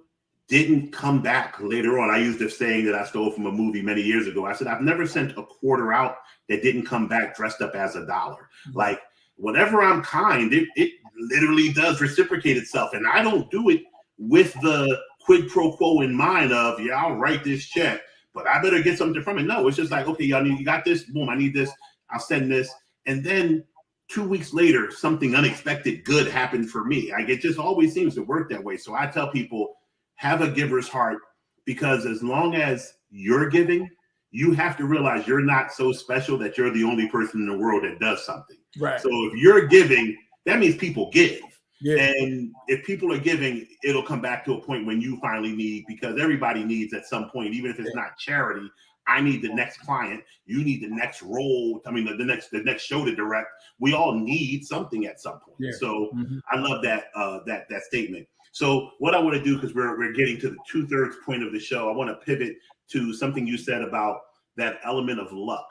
Speaker 1: didn't come back later on. I used this saying that I stole from a movie many years ago. I said, I've never sent a quarter out that didn't come back dressed up as $1. Mm-hmm. Like, whenever I'm kind, it literally does reciprocate itself. And I don't do it with the quid pro quo in mind of, yeah, I'll write this check, but I better get something from it. No, it's just like, okay, y'all you got this, boom, I need this, I'll send this. And then 2 weeks later, something unexpected good happened for me. Like, it just always seems to work that way. So I tell people, have a giver's heart, because as long as you're giving, you have to realize you're not so special that you're the only person in the world that does something. Right. So if you're giving, that means people give. Yeah. And if people are giving, it'll come back to a point when you finally need, because everybody needs at some point, even if it's not charity. I need the next client. You need the next role. I mean, the next show to direct. We all need something at some point. Yeah. So I love that that statement. So what I want to do, because we're getting to the 2/3 point of the show, I want to pivot to something you said about that element of luck.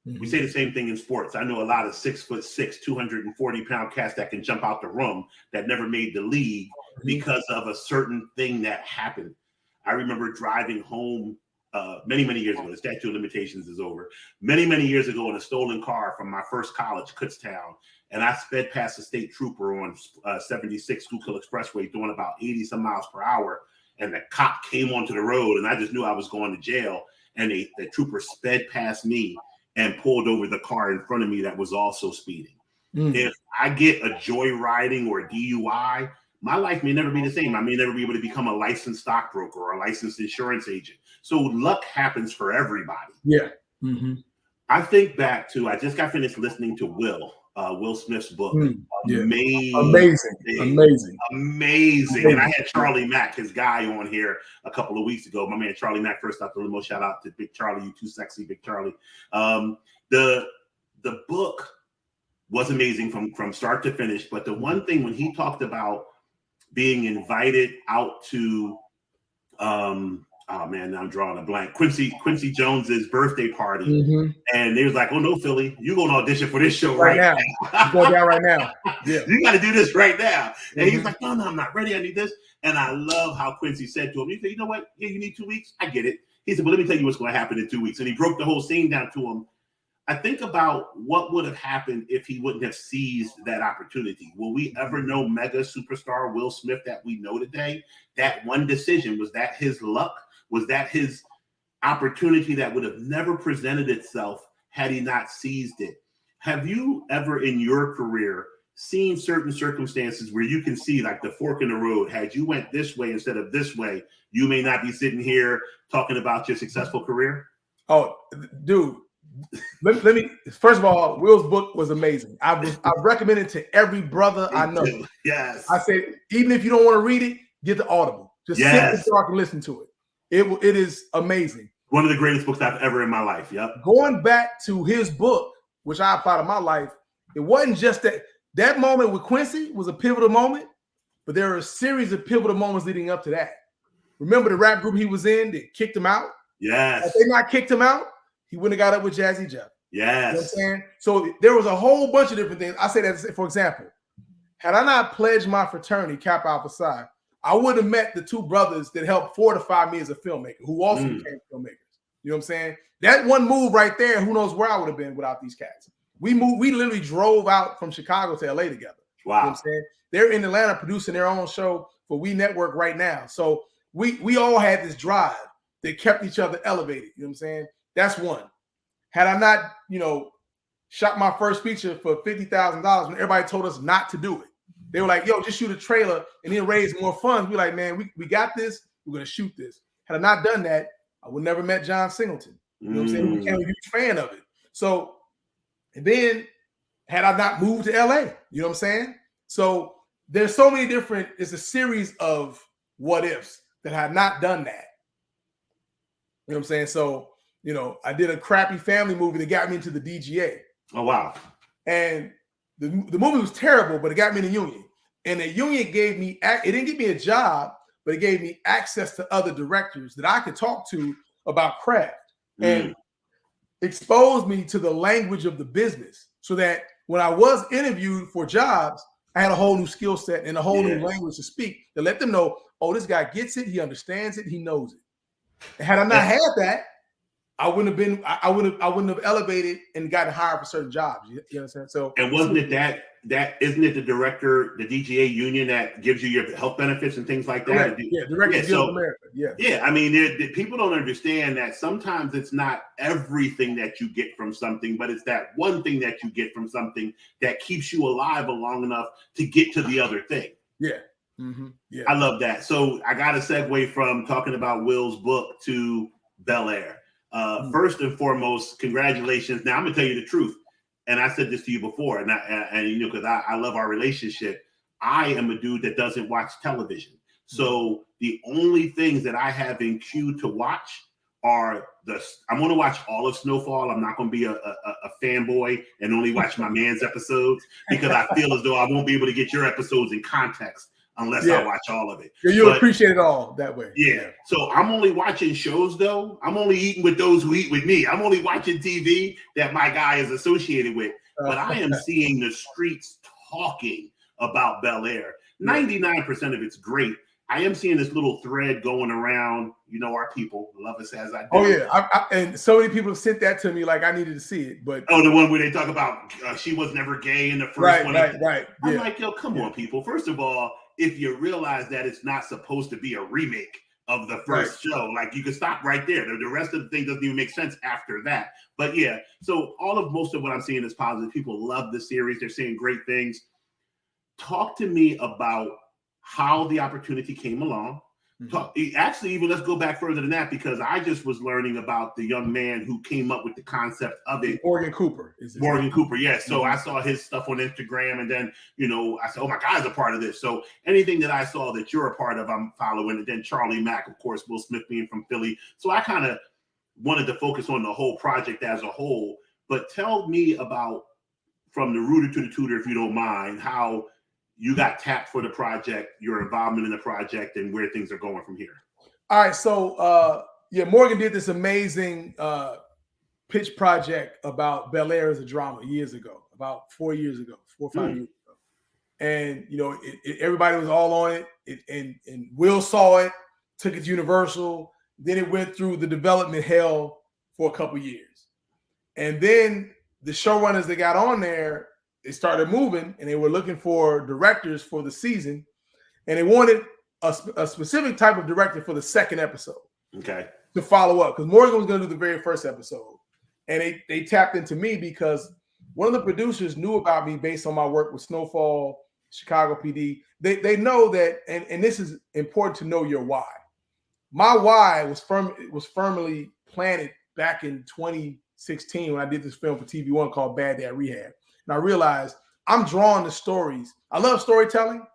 Speaker 1: Mm-hmm. We say the same thing in sports. I know a lot of 6'6", 240-pound cats that can jump out the room that never made the league because of a certain thing that happened. I remember driving home many years ago. The statute of limitations is over. Many years ago, in a stolen car from my first college, Kutztown, and I sped past a state trooper on 76 Schuylkill Expressway doing about 80 some miles per hour, and the cop came onto the road, and I just knew I was going to jail. And the trooper sped past me and pulled over the car in front of me that was also speeding. If I get a joyriding or a DUI, my life may never be the same. I may never be able to become a licensed stockbroker or a licensed insurance agent. So luck happens for everybody. Yeah. Mm-hmm. I think back to, I just got finished listening to Will Smith's book. Amazing. And I had Charlie Mack, his guy, on here a couple of weeks ago. My man Charlie Mack, first off the limo, shout out to Big Charlie, you too sexy, Big Charlie. The book was amazing from start to finish. But the one thing, when he talked about being invited out to oh man, now I'm drawing a blank. Quincy Jones's birthday party, and they was like, "Oh no, Philly, you going to audition for this show right now?
Speaker 2: Go down right now. Yeah,
Speaker 1: you got to do this right now." And he's like, "No, I'm not ready. I need this." And I love how Quincy said to him, "He said, you know what? Yeah, you need 2 weeks. I get it." He said, "But let me tell you what's going to happen in 2 weeks." And he broke the whole scene down to him. I think about what would have happened if he wouldn't have seized that opportunity. Will we ever know mega superstar Will Smith that we know today? That one decision, was that his luck? Was that his opportunity that would have never presented itself had he not seized it? Have you ever in your career seen certain circumstances where you can see like the fork in the road? Had you went this way instead of this way, you may not be sitting here talking about your successful career?
Speaker 2: Oh, dude. Let me first of all, Will's book was amazing. I recommend it to every brother I know.
Speaker 1: Yes.
Speaker 2: I say, even if you don't want to read it, get the Audible. Just sit in the dark and listen to it. It is amazing.
Speaker 1: One of the greatest books I've ever in my life. Yep.
Speaker 2: Going back to his book, which I apply to my life, it wasn't just that moment with Quincy was a pivotal moment, but there are a series of pivotal moments leading up to that. Remember the rap group he was in that kicked him out?
Speaker 1: Yes.
Speaker 2: If they not kicked him out, he wouldn't have got up with Jazzy Jeff.
Speaker 1: Yes.
Speaker 2: You know what I'm saying? So there was a whole bunch of different things. I say that, for example, Had I not pledged my fraternity, Kappa Alpha Psi, I would have met the two brothers that helped fortify me as a filmmaker, who also became filmmakers. You know what I'm saying? That one move right there, who knows where I would have been without these cats. We literally drove out from Chicago to LA together.
Speaker 1: Wow.
Speaker 2: You know what I'm saying? They're in Atlanta producing their own show for We Network right now. So we all had this drive that kept each other elevated. You know what I'm saying? That's one. Had I not, shot my first feature for $50,000 when everybody told us not to do it. They were like, yo, just shoot a trailer and then raise more funds. We're like, man, we got this. We're going to shoot this. Had I not done that, I would never met John Singleton. You know what I'm saying? Who became a huge fan of it. So, and then had I not moved to LA, you know what I'm saying? So there's so many different, it's a series of what ifs that had not done that. You know what I'm saying? So, I did a crappy family movie that got me into the DGA.
Speaker 1: Oh, wow.
Speaker 2: And the movie was terrible, but it got me in the union. And the union gave me, it didn't give me a job, but it gave me access to other directors that I could talk to about craft and exposed me to the language of the business so that when I was interviewed for jobs, I had a whole new skill set and a whole new language to speak to let them know, oh, this guy gets it, he understands it, he knows it. And had I not had that, I wouldn't have elevated and gotten hired for certain jobs. You understand? So,
Speaker 1: and wasn't it that isn't it the director, the DGA union that gives you your health benefits and things like that?
Speaker 2: Yeah, Directors Guild of America.
Speaker 1: Yeah. I mean, people don't understand that sometimes it's not everything that you get from something, but it's that one thing that you get from something that keeps you alive long enough to get to the other thing.
Speaker 2: Yeah. Mm-hmm. Yeah.
Speaker 1: I love that. So I got to segue from talking about Will's book to Bel Air. First and foremost, congratulations. Now I'm gonna tell you the truth, and I said this to you before, and because I love our relationship. I am a dude that doesn't watch television, so the only things that I have in queue to watch are I'm gonna watch all of Snowfall. I'm not gonna be a fanboy and only watch my man's episodes because I feel as though I won't be able to get your episodes in context unless I watch all of it.
Speaker 2: You'll appreciate it all that way.
Speaker 1: Yeah. So I'm only watching shows, though. I'm only eating with those who eat with me. I'm only watching TV that my guy is associated with. But I am seeing the streets talking about Bel Air. 99% of it's great. I am seeing this little thread going around. Our people love us as I do.
Speaker 2: Oh, yeah. And so many people have sent that to me like I needed to see it. But
Speaker 1: the one where they talk about she was never gay in the first one.
Speaker 2: Right.
Speaker 1: I'm like, yo, come on, people. First of all, if you realize that it's not supposed to be a remake of the first show, like you can stop right there. The rest of the thing doesn't even make sense after that. But yeah, so most of what I'm seeing is positive. People love the series. They're saying great things. Talk to me about how the opportunity came along. Actually, even let's go back further than that, because I just was learning about the young man who came up with the concept of it.
Speaker 2: Morgan Cooper.
Speaker 1: Yes. So I saw his stuff on Instagram, and then, I said, oh, my guy's a part of this. So anything that I saw that you're a part of, I'm following. And then Charlie Mack, of course, Will Smith being from Philly. So I kind of wanted to focus on the whole project as a whole. But tell me about, from the rooter to the tutor, if you don't mind, how you got tapped for the project, your involvement in the project, and where things are going from here.
Speaker 2: All right. So, Morgan did this amazing pitch project about Bel Air as a drama years ago, about 4 years ago, 4 or 5 years ago. And, everybody was all on it. And Will saw it, took it to Universal. Then it went through the development hell for a couple years. And then the showrunners that got on there, they started moving, and they were looking for directors for the season, and they wanted a specific type of director for the second episode.
Speaker 1: Okay.
Speaker 2: To follow up, because Morgan was going to do the very first episode, and they tapped into me because one of the producers knew about me based on my work with Snowfall, Chicago PD. They know that, and this is important to know your why. My why was firmly planted back in 2016 when I did this film for TV One called Bad Dad Rehab. And I realized I'm drawn to stories. I love storytelling,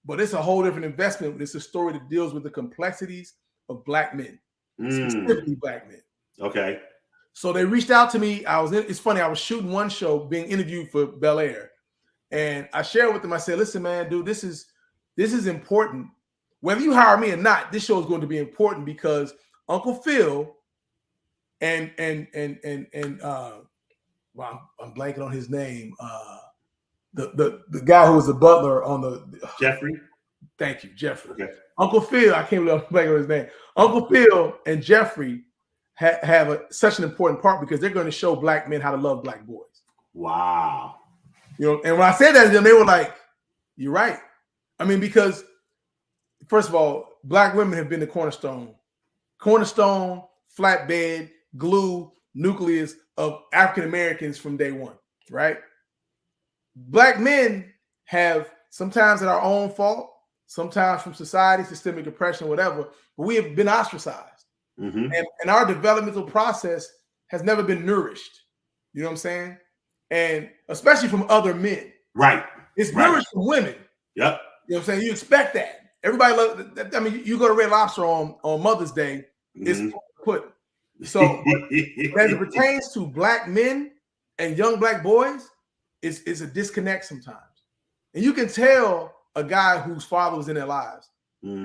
Speaker 2: but it's a whole different investment. It's a story that deals with the complexities of Black men, specifically Black men.
Speaker 1: Okay.
Speaker 2: So they reached out to me. It's funny. I was shooting one show, being interviewed for Bel Air, and I shared with them. I said, "Listen, man, dude, this is important. Whether you hire me or not, this show is going to be important because Uncle Phil and I'm blanking on his name. the guy who was the butler on the
Speaker 1: Jeffrey.
Speaker 2: Thank you, Jeffrey.
Speaker 1: Okay.
Speaker 2: Uncle Phil, I can't remember his name. Uncle Phil and Jeffrey have such an important part because they're going to show black men how to love black boys.
Speaker 1: Wow.
Speaker 2: And when I said that to them, they were like, "You're right." I mean, because first of all, black women have been the cornerstone, flatbed, glue, nucleus of African Americans from day one, right? Black men have sometimes at our own fault, sometimes from society, systemic oppression, whatever, but we have been ostracized.
Speaker 1: Mm-hmm.
Speaker 2: And our developmental process has never been nourished. You know what I'm saying? And especially from other men.
Speaker 1: Right.
Speaker 2: It's nourished from women.
Speaker 1: Yep.
Speaker 2: You know what I'm saying? You expect that. Everybody loves, I mean, you go to Red Lobster on Mother's Day, it's pudding. So as it pertains to black men and young black boys, it's a disconnect sometimes. And you can tell a guy whose father was in their lives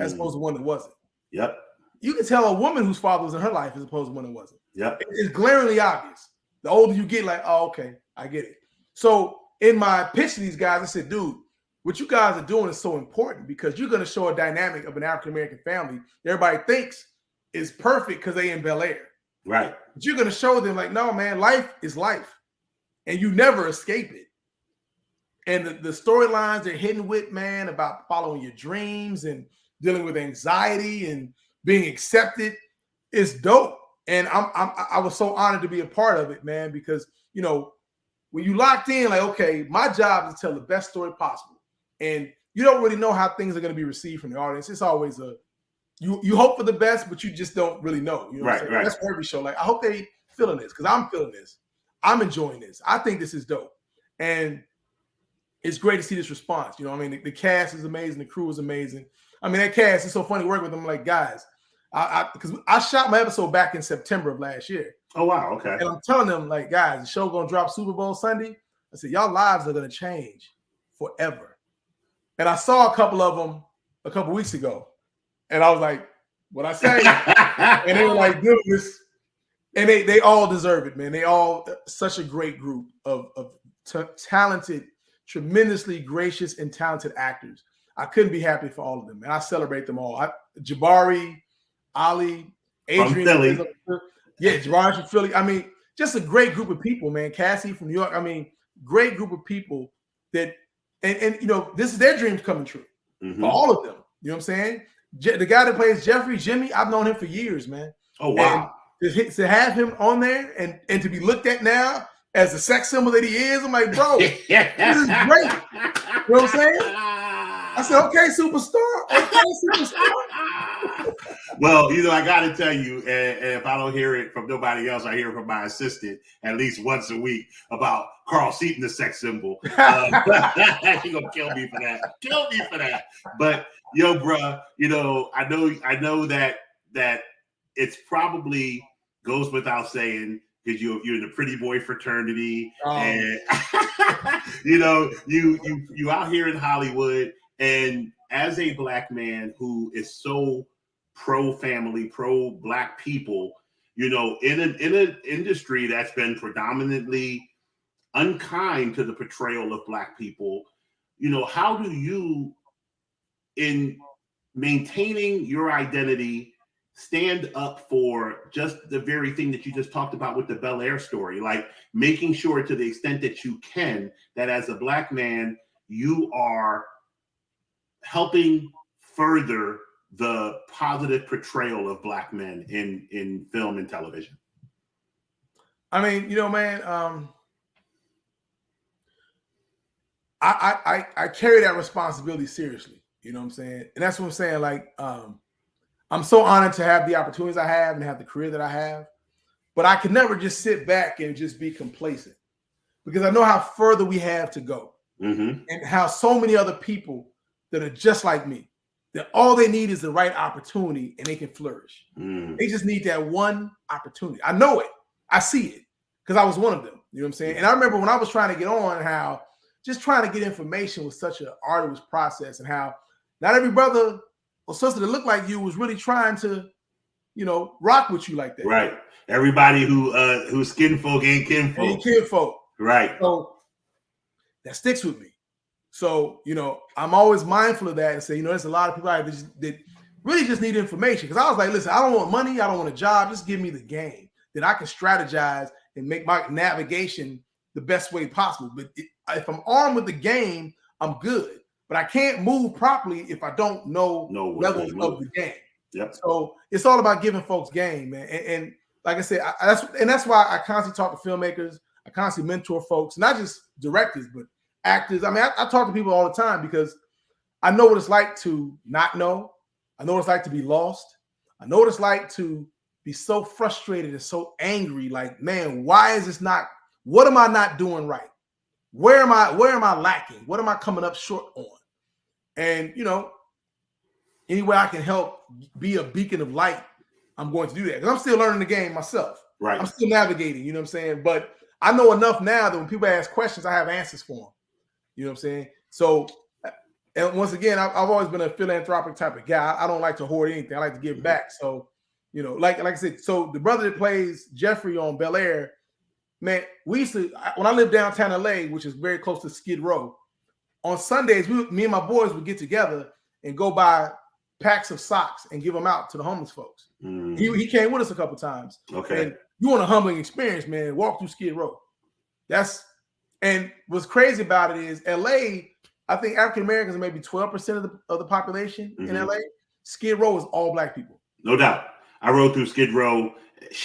Speaker 2: as opposed to one that wasn't.
Speaker 1: Yep.
Speaker 2: You can tell a woman whose father was in her life as opposed to one that wasn't.
Speaker 1: Yep.
Speaker 2: It's glaringly obvious. The older you get, like, oh, okay, I get it. So in my pitch to these guys, I said, dude, what you guys are doing is so important because you're going to show a dynamic of an African-American family that everybody thinks is perfect because they in Bel Air.
Speaker 1: Right.
Speaker 2: But you're going to show them like, no, man, life is life. And you never escape it. And the storylines they're hitting with, man, about following your dreams and dealing with anxiety and being accepted is dope. And I was so honored to be a part of it, man, because, you know, when you locked in, like, okay, my job is to tell the best story possible. And you don't really know how things are going to be received from the audience. It's always you hope for the best, but you just don't really know. You know what I'm saying?
Speaker 1: Right.
Speaker 2: That's for every show. Like, I hope they feeling this because I'm feeling this. I'm enjoying this. I think this is dope. And it's great to see this response. You know, I mean, the cast is amazing. The crew is amazing. I mean, that cast is so funny to work with them. Like, guys, because I shot my episode back in September of last year.
Speaker 1: Oh, wow. Okay.
Speaker 2: And I'm telling them, like, guys, the show going to drop Super Bowl Sunday. I said, y'all lives are going to change forever. And I saw a couple of them a couple weeks ago. And I was like, what I say? And they were like, dude, this. And they all deserve it, man. They all such a great group of talented, tremendously gracious and talented actors. I couldn't be happy for all of them, and I celebrate them all. Jabari, Ali, Adrian, Jabari from Philly. I mean, just a great group of people, man. Cassie from New York. I mean, great group of people that, and you know, this is their dreams coming true for all of them. You know what I'm saying? The guy that plays Jimmy, I've known him for years, man.
Speaker 1: Oh, wow.
Speaker 2: And to have him on there and to be looked at now as the sex symbol that he is, I'm like, bro, this is great. You know what I'm saying? I said, okay, superstar. Okay, superstar.
Speaker 1: Well, you know, I got to tell you, and if I don't hear it from nobody else, I hear it from my assistant at least once a week about Carl Seaton, the sex symbol. He's going to kill me for that. Kill me for that. But, yo, bro, you know, I know that it's probably goes without saying, because you're in the pretty boy fraternity, and you know you out here in Hollywood, and as a black man who is so pro family, pro black people, you know, in an industry that's been predominantly unkind to the portrayal of black people, you know, how do you, in maintaining your identity, stand up for just the very thing that you just talked about with the Bel Air story, like making sure to the extent that you can, that as a black man, you are helping further the positive portrayal of black men in film and television?
Speaker 2: I mean, you know, man, I carry that responsibility seriously. You know what I'm saying? And that's what I'm saying. Like, I'm so honored to have the opportunities I have and have the career that I have, but I can never just sit back and just be complacent because I know how further we have to go and how so many other people that are just like me, that all they need is the right opportunity and they can flourish. They just need that one opportunity. I know it. I see it because I was one of them. You know what I'm saying? And I remember when I was trying to get on, how just trying to get information was such an arduous process, and how not every brother or sister that looked like you was really trying to, you know, rock with you like that.
Speaker 1: Right. Everybody who's skin folk ain't kinfolk.
Speaker 2: Ain't kinfolk.
Speaker 1: Right.
Speaker 2: So that sticks with me. So, I'm always mindful of that and say, there's a lot of people out there that really just need information. Because I was like, listen, I don't want money. I don't want a job. Just give me the game that I can strategize and make my navigation the best way possible. But if I'm armed with the game, I'm good. But I can't move properly if I don't know levels of the game.
Speaker 1: Yep.
Speaker 2: So it's all about giving folks game, man. And like I said, that's why I constantly talk to filmmakers. I constantly mentor folks, not just directors, but actors. I mean, I talk to people all the time because I know what it's like to not know. I know what it's like to be lost. I know what it's like to be so frustrated and so angry. Like, man, why is this not? What am I not doing right? Where am I lacking? What am I coming up short on? And any way I can help be a beacon of light, I'm going to do that. Because I'm still learning the game myself.
Speaker 1: Right.
Speaker 2: I'm still navigating, you know what I'm saying? But I know enough now that when people ask questions, I have answers for them. You know what I'm saying? So, and once again, I've always been a philanthropic type of guy. I don't like to hoard anything. I like to give back. So, like I said, so the brother that plays Jeffrey on Bel Air, man, we used to, when I lived downtown LA, which is very close to Skid Row, on Sundays, me and my boys would get together and go buy packs of socks and give them out to the homeless folks. He came with us a couple times.
Speaker 1: Okay.
Speaker 2: And you want a humbling experience, man, walk through Skid Row. And what's crazy about it is LA, I think African Americans are maybe 12% of the population in LA. Skid Row is all Black people.
Speaker 1: No doubt. I rode through Skid Row.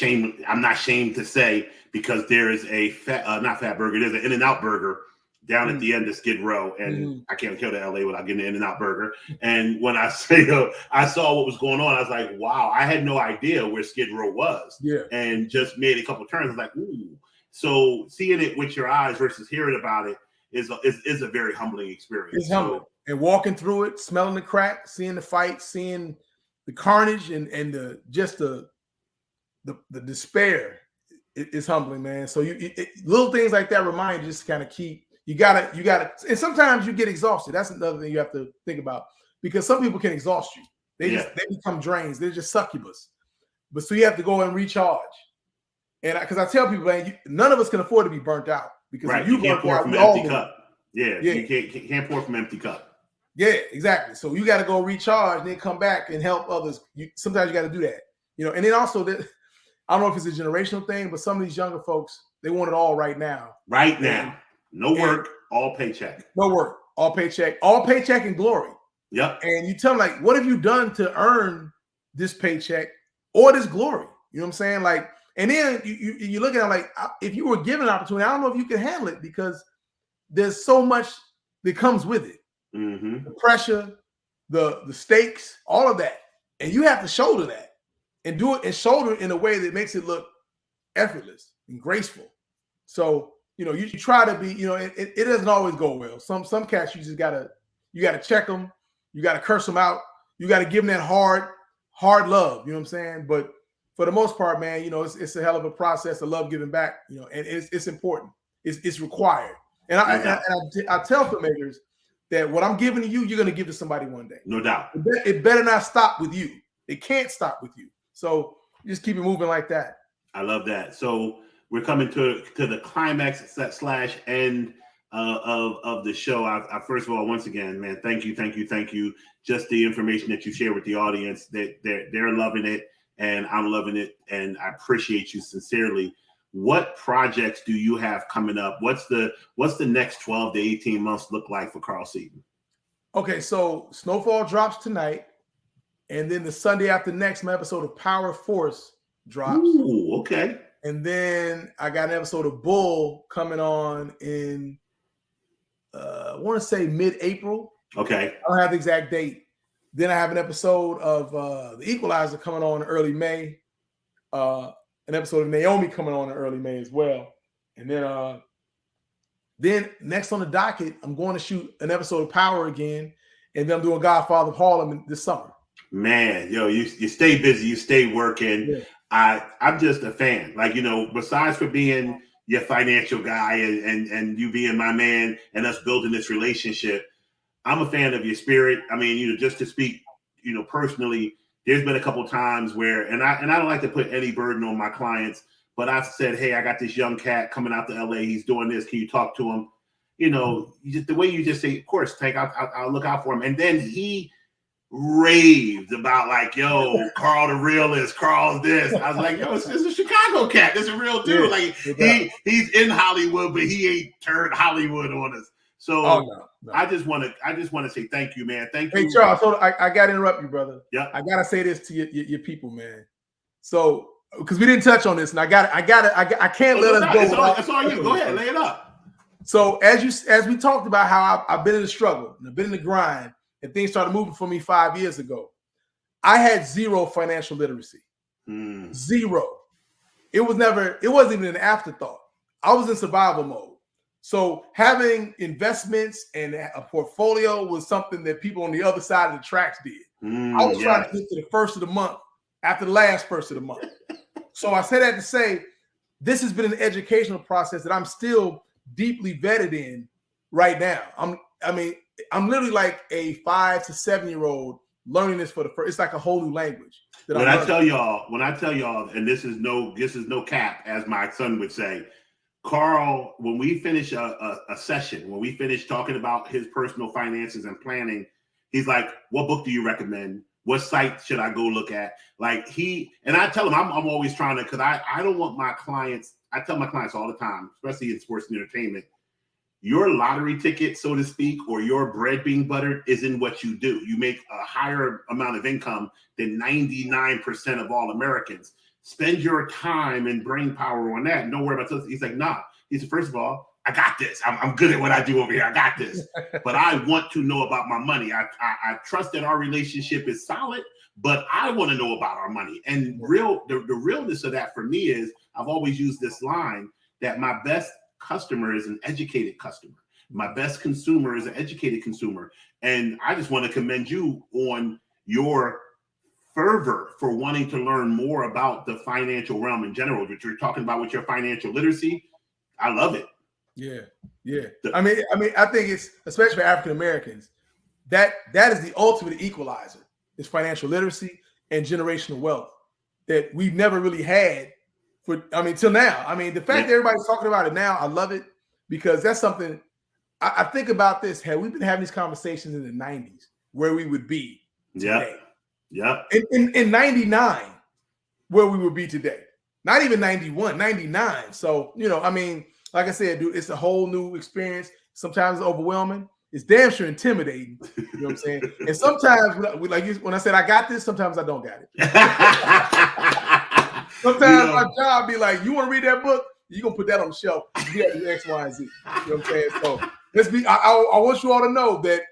Speaker 1: I'm not ashamed to say, because there is a not Fat Burger, there's an In-N-Out Burger down at the end of Skid Row, and I can't kill to LA without getting an In-N-Out Burger. And when I say I saw what was going on, I was like, wow, I had no idea where Skid Row was.
Speaker 2: Yeah. And
Speaker 1: just made a couple turns. I was like, ooh. So seeing it with your eyes versus hearing about it is a very humbling experience.
Speaker 2: It's humbling. And walking through it, smelling the crack, seeing the fight, seeing the carnage and the despair is humbling, man. So little things like that remind you just kind of keep. You gotta, and sometimes you get exhausted. That's another thing you have to think about, because some people can exhaust you. They become drains. They're just succubus. But so you have to go and recharge. And because I tell people, man, none of us can afford to be burnt out, because if you
Speaker 1: can't pour from an empty cup. Yeah, you can't pour from an empty cup.
Speaker 2: Yeah, exactly. So you got to go recharge, then come back and help others. Sometimes you got to do that, And then also that, I don't know if it's a generational thing, but some of these younger folks, they want it all right now.
Speaker 1: Right now. No work, all paycheck.
Speaker 2: No work, all paycheck and glory.
Speaker 1: Yep.
Speaker 2: And you tell them, like, what have you done to earn this paycheck or this glory? You know what I'm saying? Like, and then you look at it like, if you were given an opportunity, I don't know if you can handle it, because there's so much that comes with it. The pressure, the stakes, all of that. And you have to shoulder that and do it and shoulder it in a way that makes it look effortless and graceful. So, you try to be, it doesn't always go well. Some cats, you gotta check them. You gotta curse them out. You gotta give them that hard love. You know what I'm saying? But for the most part, man, it's a hell of a process to love giving back, and it's important. It's required. And I tell filmmakers that what I'm giving to you, you're going to give to somebody one day.
Speaker 1: No doubt.
Speaker 2: It better not stop with you. It can't stop with you. So just keep it moving like that.
Speaker 1: I love that. So we're coming to the climax / end of the show. I first of all, once again, man, thank you. Just the information that you share with the audience, that they're loving it, and I'm loving it, and I appreciate you sincerely. What projects do you have coming up? What's the next 12 to 18 months look like for Carl Seaton?
Speaker 2: Okay, so Snowfall drops tonight, and then the Sunday after next, my episode of Power Force drops.
Speaker 1: Ooh, okay.
Speaker 2: And then I got an episode of Bull coming on in, I want to say mid-April.
Speaker 1: Okay.
Speaker 2: I don't have the exact date. Then I have an episode of The Equalizer coming on in early May. An episode of Naomi coming on in early May as well. And then next on the docket, I'm going to shoot an episode of Power again. And then I'm doing Godfather of Harlem this summer.
Speaker 1: Man, you stay busy, you stay working.
Speaker 2: Yeah.
Speaker 1: I'm just a fan. Like, besides for being your financial guy and you being my man and us building this relationship, I'm a fan of your spirit. I mean, just to speak, personally, there's been a couple of times where, and I don't like to put any burden on my clients, but I've said, hey, I got this young cat coming out to LA. He's doing this. Can you talk to him? you know, the way you just say, of course, Tank, I'll look out for him. And then he raved about like, yo, Carl the realist, Carl's this. I was like, yo, it's a Chicago cat. This is a real dude. Like he's in Hollywood, but he ain't turned Hollywood on us. So no. I just want to say thank you, man. Thank you.
Speaker 2: Hey Charles, so I gotta interrupt you, brother.
Speaker 1: Yeah.
Speaker 2: I gotta say this to your people, man. So because we didn't touch on this, and I can't let us go.
Speaker 1: That's all you. Go ahead, lay it up.
Speaker 2: So as we talked about how I've been in the struggle and I've been in the grind, and things started moving for me 5 years ago, I had zero financial literacy. Zero. It wasn't even an afterthought. I was in survival mode. So having investments and a portfolio was something that people on the other side of the tracks did. I was trying to get to the first of the month after the last first of the month. So I say that to say, this has been an educational process that I'm still deeply vetted in right now. I'm literally like a 5 to 7 year old learning this for the first. It's like a whole new language.
Speaker 1: When I tell y'all, and this is no cap, as my son would say, Carl, when we finish a session, when we finish talking about his personal finances and planning, he's like, "What book do you recommend? What site should I go look at?" Like and I tell him I'm always trying to, because I don't want my clients. I tell my clients all the time, especially in sports and entertainment, your lottery ticket, so to speak, or your bread being buttered isn't what you do. You make a higher amount of income than 99% of all Americans. Spend your time and brain power on that. Don't worry about this. He's like, nah. He said, first of all, I got this. I'm good at what I do over here. I got this. But I want to know about my money. I trust that our relationship is solid, but I want to know about our money. And the realness of that for me is, I've always used this line that my best customer is an educated customer. My best consumer is an educated consumer. And I just want to commend you on your fervor for wanting to learn more about the financial realm in general, which you're talking about with your financial literacy. I love it.
Speaker 2: Yeah. I mean, I think it's, especially for African Americans, that is the ultimate equalizer, is financial literacy and generational wealth that we've never really had till now. I mean, the fact that everybody's talking about it now, I love it, because that's something I think about this. Had we been having these conversations in the 90s, where we would be today.
Speaker 1: Yeah.
Speaker 2: In 99, where we would be today. Not even 91, 99. So, like I said, dude, it's a whole new experience. Sometimes it's overwhelming. It's damn sure intimidating. You know what I'm saying? And sometimes, when I said I got this, sometimes I don't got it. Sometimes my job be like, you want to read that book? You're going to put that on the shelf. You got to do X, Y, and Z. You know what I'm saying? So I want you all to know that,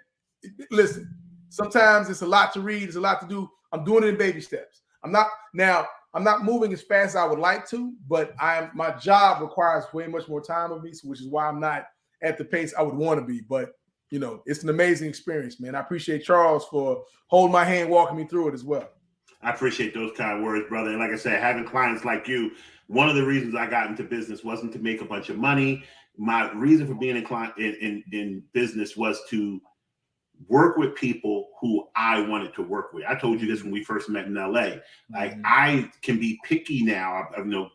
Speaker 2: listen, sometimes it's a lot to read. It's a lot to do. I'm doing it in baby steps. I'm not moving as fast as I would like to, but my job requires way much more time of me, which is why I'm not at the pace I would want to be. But, it's an amazing experience, man. I appreciate Charles for holding my hand, walking me through it as well.
Speaker 1: I appreciate those kind words, brother. And like I said, having clients like you, one of the reasons I got into business wasn't to make a bunch of money. My reason for being in business was to work with people who I wanted to work with. I told you this when we first met in LA. Like, I can be picky now.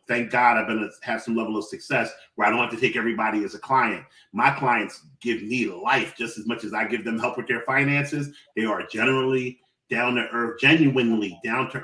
Speaker 1: Thank God I've been to have some level of success where I don't have to take everybody as a client. My clients give me life just as much as I give them help with their finances. They are genuinely down to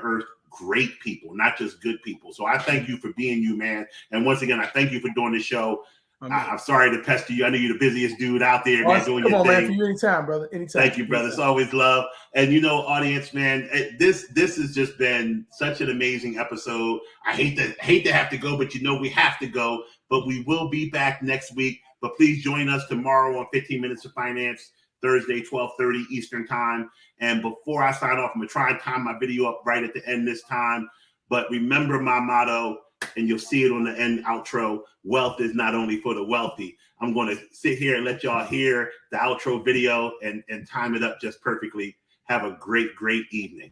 Speaker 1: earth, great people, not just good people. So I thank you for being you, man. And once again, I thank you for doing the show. I'm sorry to pester you. I know you're the busiest dude out there, man, doing your thing. Come on, man. For you anytime, brother. Anytime. Thank you, brother. It's always love. And audience, man, this has just been such an amazing episode. I hate to have to go, but we have to go. But we will be back next week. But please join us tomorrow on 15 Minutes of Finance, Thursday, 12:30 Eastern Time. And before I sign off, I'm going to try and time my video up right at the end this time. But remember my motto, and you'll see it on the end outro: wealth is not only for the wealthy. I'm going to sit here and let y'all hear the outro video and time it up just perfectly. Have a great, great evening.